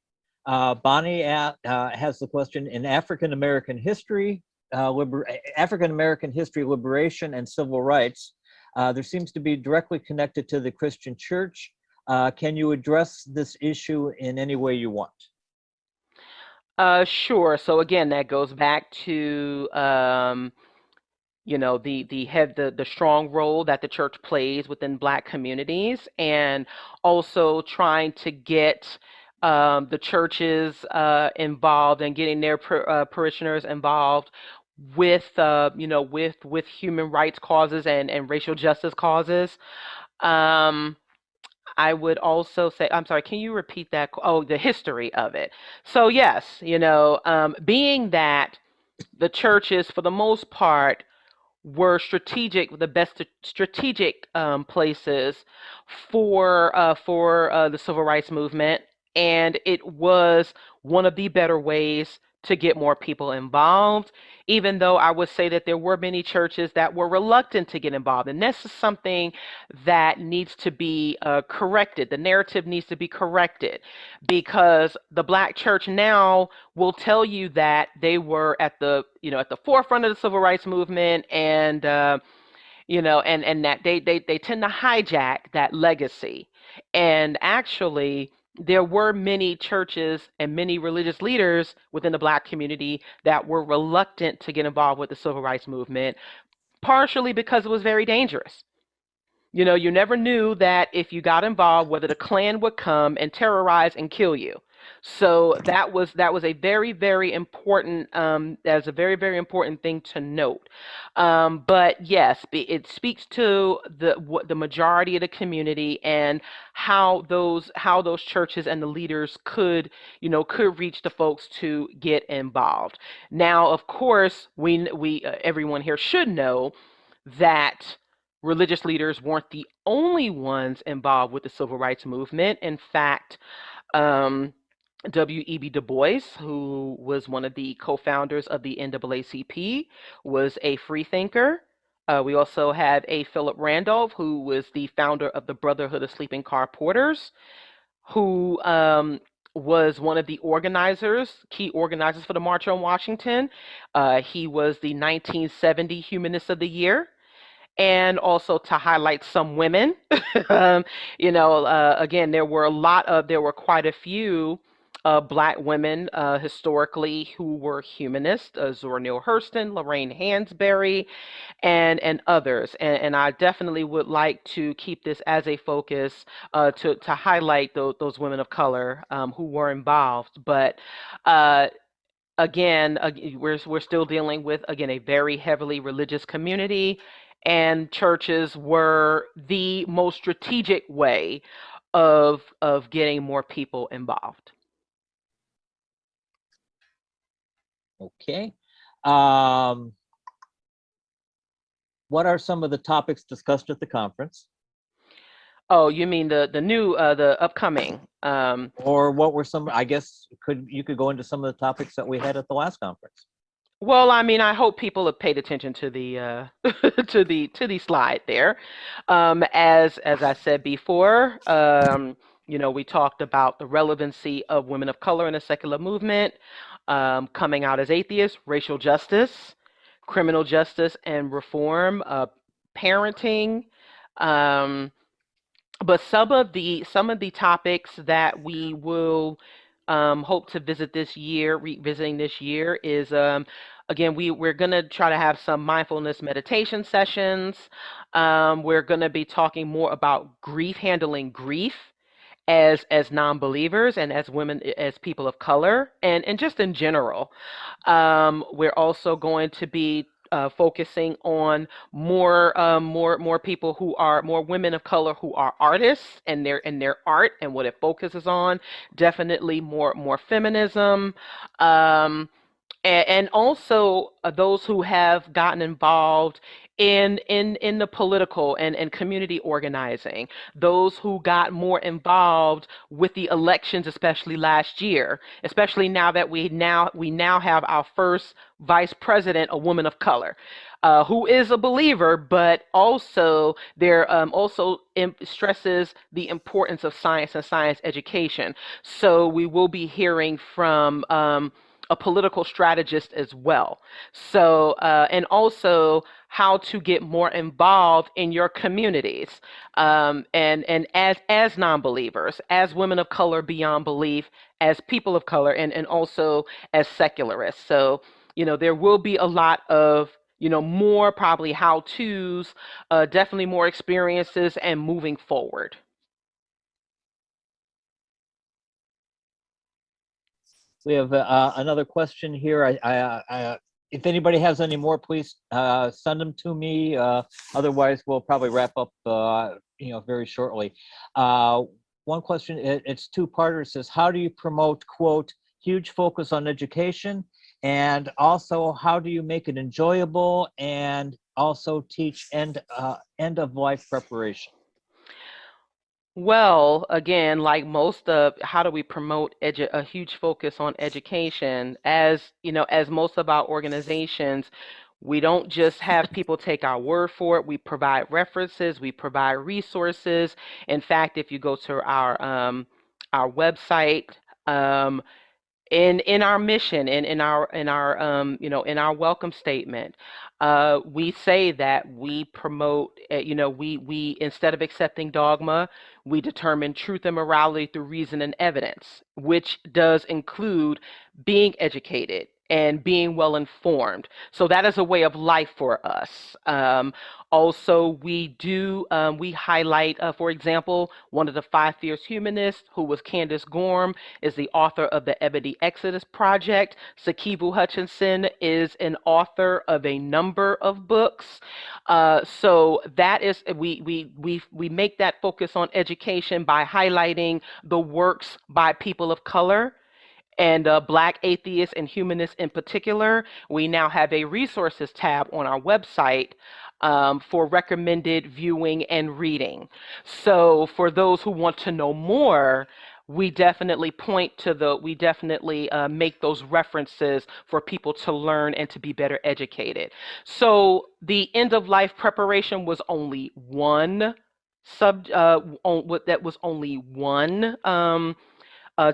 Bonnie has the question: in African American history, liberation, and civil rights, there seems to be directly connected to the Christian church. Can you address this issue in any way you want? Sure. So again, that goes back to the strong role that the church plays within Black communities, and also trying to get the churches involved and getting their parishioners involved with with human rights causes and racial justice causes. Um, I would also say, I'm sorry, can you repeat that? Oh, the history of it. So yes, being that the churches, for the most part, were the best strategic places for the civil rights movement, and it was one of the better ways to get more people involved. Even though I would say that there were many churches that were reluctant to get involved, and this is something that needs to be corrected. The narrative needs to be corrected, because the Black church now will tell you that they were at the forefront of the civil rights movement, and and that they tend to hijack that legacy. And actually, there were many churches and many religious leaders within the Black community that were reluctant to get involved with the civil rights movement, partially because it was very dangerous. You never knew that if you got involved, whether the Klan would come and terrorize and kill you. So that was a very, very important, that's a very, very important thing to note. But yes, it speaks to the majority of the community, and how those churches and the leaders could reach the folks to get involved. Now, of course, we everyone here should know that religious leaders weren't the only ones involved with the civil rights movement. In fact, um, W.E.B. Du Bois, who was one of the co-founders of the NAACP, was a freethinker. We also have a Philip Randolph, who was the founder of the Brotherhood of Sleeping Car Porters, who was one of the key organizers for the March on Washington. He was the 1970 Humanist of the Year. And also to highlight some women, um, again, there were quite a few Black women historically who were humanists, Zora Neale Hurston, Lorraine Hansberry, and others. And I definitely would like to keep this as a focus, to highlight those women of color who were involved. But uh, again, we're still dealing with, again, a very heavily religious community, and churches were the most strategic way of getting more people involved. Okay. What are some of the topics discussed at the conference? Oh, you mean the upcoming? Or what were some, I guess, you could go into some of the topics that we had at the last conference. Well, I mean, I hope people have paid attention to the to the slide there. As I said before, we talked about the relevancy of women of color in the secular movement, coming out as atheists, racial justice, criminal justice and reform, parenting. Um, but some of the topics that we will hope to revisiting this year is, again, we're going to try to have some mindfulness meditation sessions. We're going to be talking more about handling grief as non-believers and as women, as people of color, and just in general. We're also going to be focusing on more people who are more women of color who are artists, and their art and what it focuses on. Definitely more feminism. Um, and also those who have gotten involved in the political and community organizing, those who got more involved with the elections, especially last year, especially now that we now have our first vice president, a woman of color, who is a believer, but also there also stresses the importance of science and science education. So we will be hearing from a political strategist as well. So, and also how to get more involved in your communities, and as non-believers, as women of color beyond belief, as people of color, and also as secularists. So, there will be a lot of more probably how to's, definitely more experiences and moving forward. We have another question here. If anybody has any more, please send them to me. Otherwise, we'll probably wrap up, very shortly. One question, it's two-parter. It says, how do you promote, quote, huge focus on education? And also, how do you make it enjoyable and also teach end of life preparation? Well, again, like most of how do we promote a huge focus on education? As most of our organizations, we don't just have people take our word for it. We provide references, we provide resources. In fact, if you go to our website, um, in our mission, in our welcome statement, we say that we promote, we instead of accepting dogma, we determine truth and morality through reason and evidence, which does include being educated, and being well informed. So that is a way of life for us. Also, we highlight, for example, one of the 5 fierce humanists who was Candace Gorham is the author of the Ebony Exodus Project. Sakibu Hutchinson is an author of a number of books. So that is, we make that focus on education by highlighting the works by people of color and Black atheists and humanists in particular. We now have a resources tab on our website for recommended viewing and reading. So for those who want to know more, we definitely make those references for people to learn and to be better educated. So the end of life preparation was only one that was only one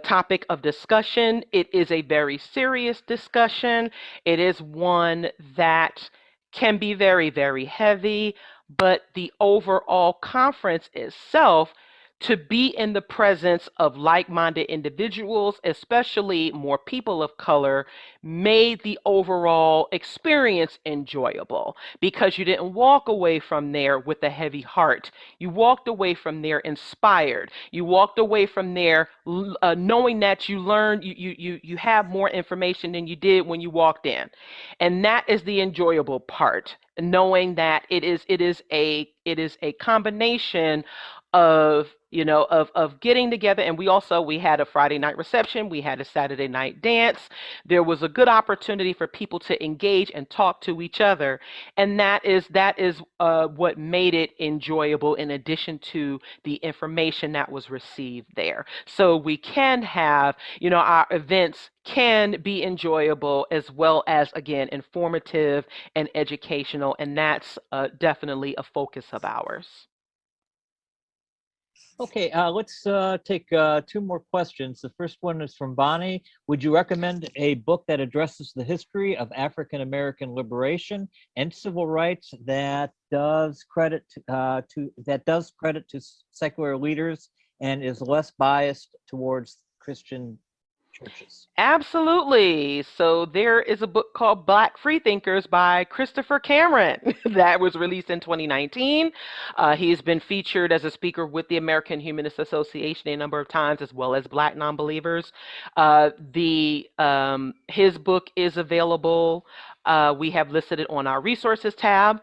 topic of discussion. It is a very serious discussion. It is one that can be very, very heavy, but the overall conference itself, to be in the presence of like-minded individuals, especially more people of color, made the overall experience enjoyable because you didn't walk away from there with a heavy heart. You walked away from there inspired. You walked away from there knowing that you learned, you have more information than you did when you walked in. And that is the enjoyable part, knowing that it is a combination of getting together. And we had a Friday night reception, we had a Saturday night dance. There was a good opportunity for people to engage and talk to each other, and that is what made it enjoyable, in addition to the information that was received there. So we can have, our events can be enjoyable as well as, again, informative and educational, and that's definitely a focus of ours. Okay, let's take 2 more questions. The first one is from Bonnie. Would you recommend a book that addresses the history of African American liberation and civil rights that does credit to secular leaders and is less biased towards Christian churches? Absolutely. So there is a book called Black Freethinkers by Christopher Cameron that was released in 2019. He's been featured as a speaker with the American Humanist Association a number of times, as well as Black Nonbelievers. His book is available. We have listed it on our resources tab.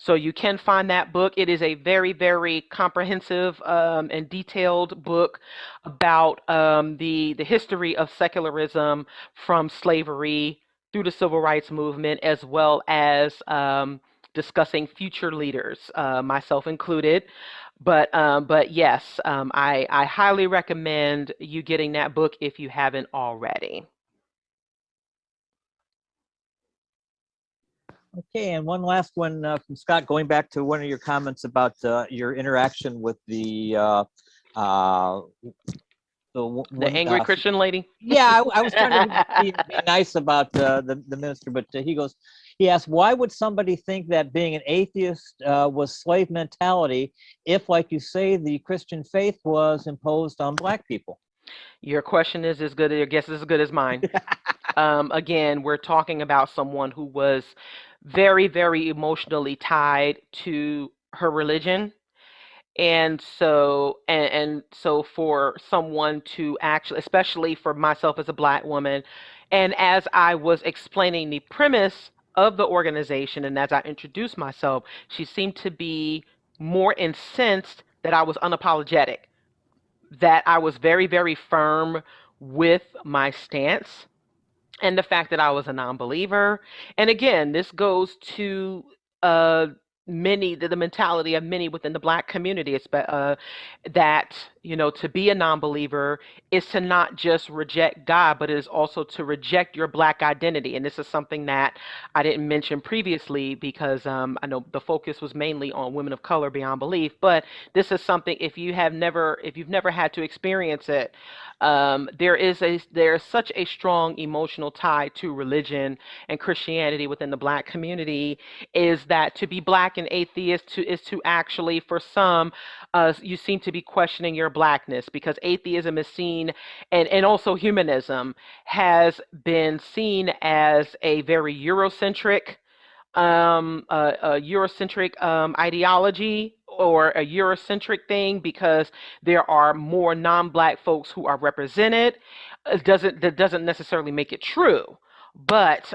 So you can find that book. It is a very, very comprehensive and detailed book about the history of secularism from slavery through the civil rights movement, as well as discussing future leaders, myself included. But yes, I highly recommend you getting that book if you haven't already. Okay, and one last one from Scott, going back to one of your comments about your interaction with the angry Christian lady. Yeah, I was trying to be nice about the minister, but he asked, why would somebody think that being an atheist was slave mentality if, like you say, the Christian faith was imposed on Black people? Your question is as good, your guess is as good as mine. Again, we're talking about someone who was very, very emotionally tied to her religion. And so, so for someone to actually, especially for myself as a Black woman, and as I was explaining the premise of the organization and as I introduced myself, she seemed to be more incensed that I was unapologetic, that I was very, very firm with my stance and the fact that I was a non-believer. And again, this goes to the mentality of many within the Black community, that, to be a non-believer is to not just reject God, but it is also to reject your Black identity. And this is something that I didn't mention previously because I know the focus was mainly on women of color beyond belief, but this is something, if you've never had to experience it, there is such a strong emotional tie to religion and Christianity within the Black community, is that to be Black an atheist is to actually, for some, you seem to be questioning your blackness, because atheism is seen, and also humanism has been seen as a very Eurocentric ideology, or a Eurocentric thing, because there are more non-black folks who are represented. That doesn't necessarily make it true, but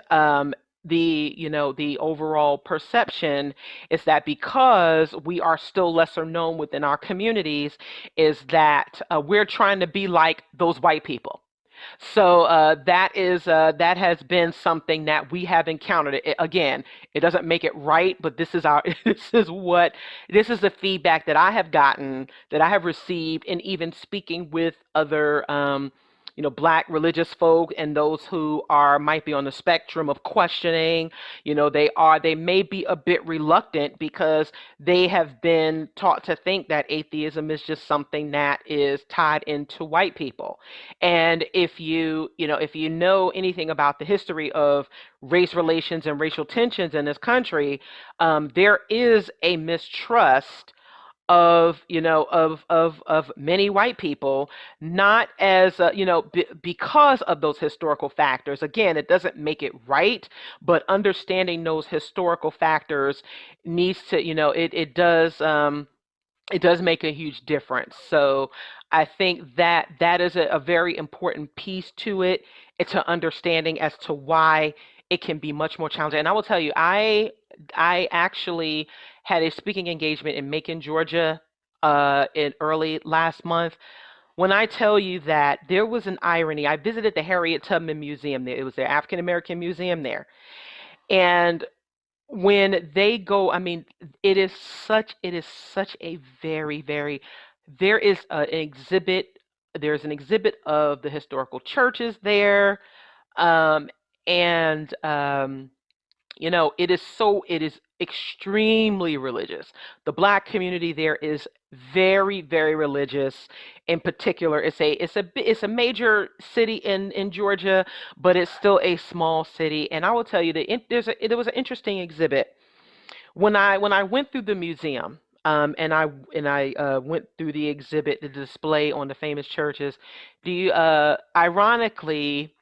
the overall perception is that because we are still lesser known within our communities, is that we're trying to be like those white people. So that has been something that we have encountered. Again, it doesn't make it right, but this is our this is the feedback that I have gotten, that I have received, and even speaking with other black religious folk, and those who might be on the spectrum of questioning. They may be a bit reluctant, because they have been taught to think that atheism is just something that is tied into white people. And if you know anything about the history of race relations and racial tensions in this country, there is a mistrust of many white people, not as because of those historical factors. Again, it doesn't make it right, but understanding those historical factors needs to, it does make a huge difference. So I think that is a very important piece to it. It's an understanding as to why it can be much more challenging. And I will tell you, I actually had a speaking engagement in Macon, Georgia, in early last month. When I tell you that there was an irony, I visited the Harriet Tubman Museum there. It was their African American museum there. And when they go, I mean, it is such a very, very, there is there's an exhibit of the historical churches there. Um, and it is extremely religious. The black community there is very, very religious. In particular, it's a major city in Georgia, but it's still a small city. And I will tell you that there was an interesting exhibit when I went through the museum. And I went through the exhibit, the display on the famous churches. Ironically,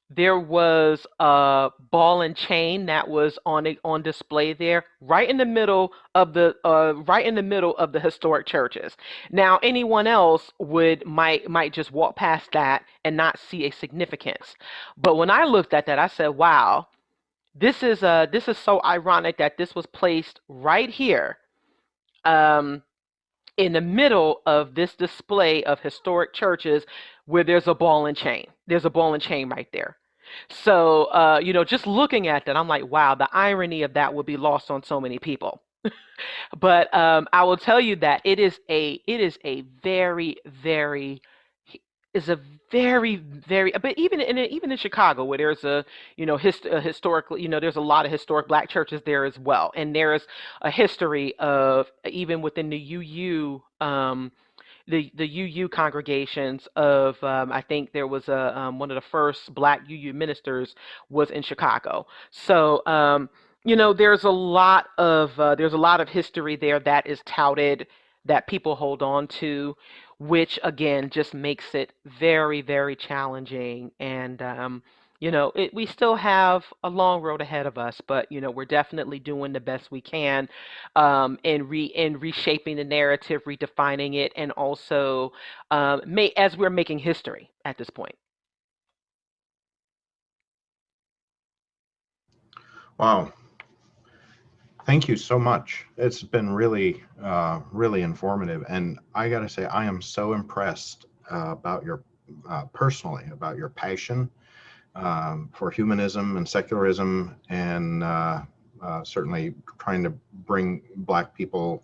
there was a ball and chain that was on display there, right in the middle of the historic churches. Now, anyone else might just walk past that and not see a significance. But when I looked at that, I said, "Wow, this is so ironic that this was placed right here." Um, in the middle of this display of historic churches, where there's a ball and chain. There's a ball and chain right there. So, just looking at that, I'm like, wow, the irony of that would be lost on so many people. But I will tell you that it is a very, very, is a very, very, but even in Chicago, where there's a historically, there's a lot of historic black churches there as well. And there's a history of, even within the UU congregations of, I think there was one of the first black UU ministers was in Chicago. So there's a lot of history there that is touted, that people hold on to, which again just makes it very, very challenging. And we still have a long road ahead of us, but we're definitely doing the best we can, in reshaping the narrative, redefining it, and also as we're making history at this point. Wow. Thank you so much. It's been really, really informative. And I got to say, I am so impressed about your, personally, about your passion for humanism and secularism, and certainly trying to bring Black people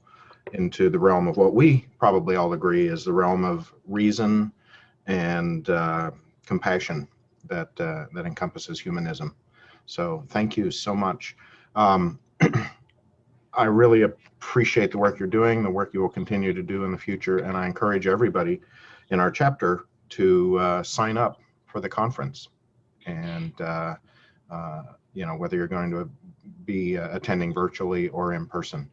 into the realm of what we probably all agree is the realm of reason and compassion that encompasses humanism. So thank you so much. I really appreciate the work you're doing, the work you will continue to do in the future, and I encourage everybody in our chapter to sign up for the conference. And whether you're going to be attending virtually or in person,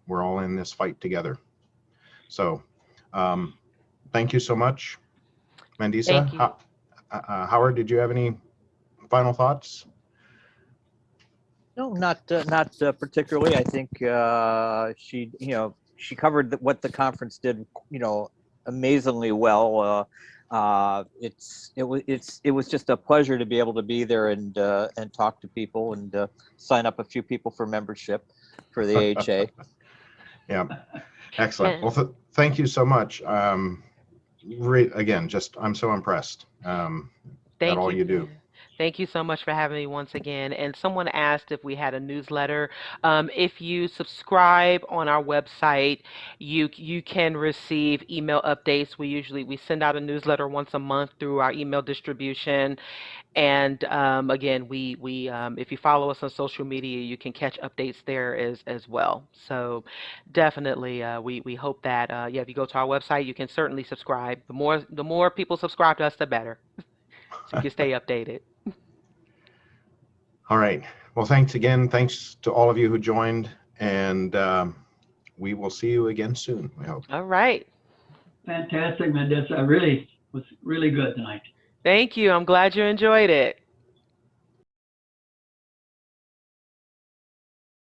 We're all in this fight together. So thank you so much, Mandisa. Thank you. Howard, did you have any final thoughts? No, not particularly. I think she covered what the conference did, amazingly well. It was just a pleasure to be able to be there and talk to people and sign up a few people for membership for the AHA. Yeah, excellent. Well, thank you so much. Again, I'm so impressed at all you do. Thank you so much for having me once again. And someone asked if we had a newsletter. If you subscribe on our website, you can receive email updates. We send out a newsletter once a month through our email distribution. And again, we if you follow us on social media, you can catch updates there as well. So definitely, we hope that if you go to our website, you can certainly subscribe. The more people subscribe to us, the better. So you can stay updated. All right. Well, thanks again. Thanks to all of you who joined, and we will see you again soon, we hope. All right. Fantastic, Mandisa. Really was really good tonight. Thank you. I'm glad you enjoyed it.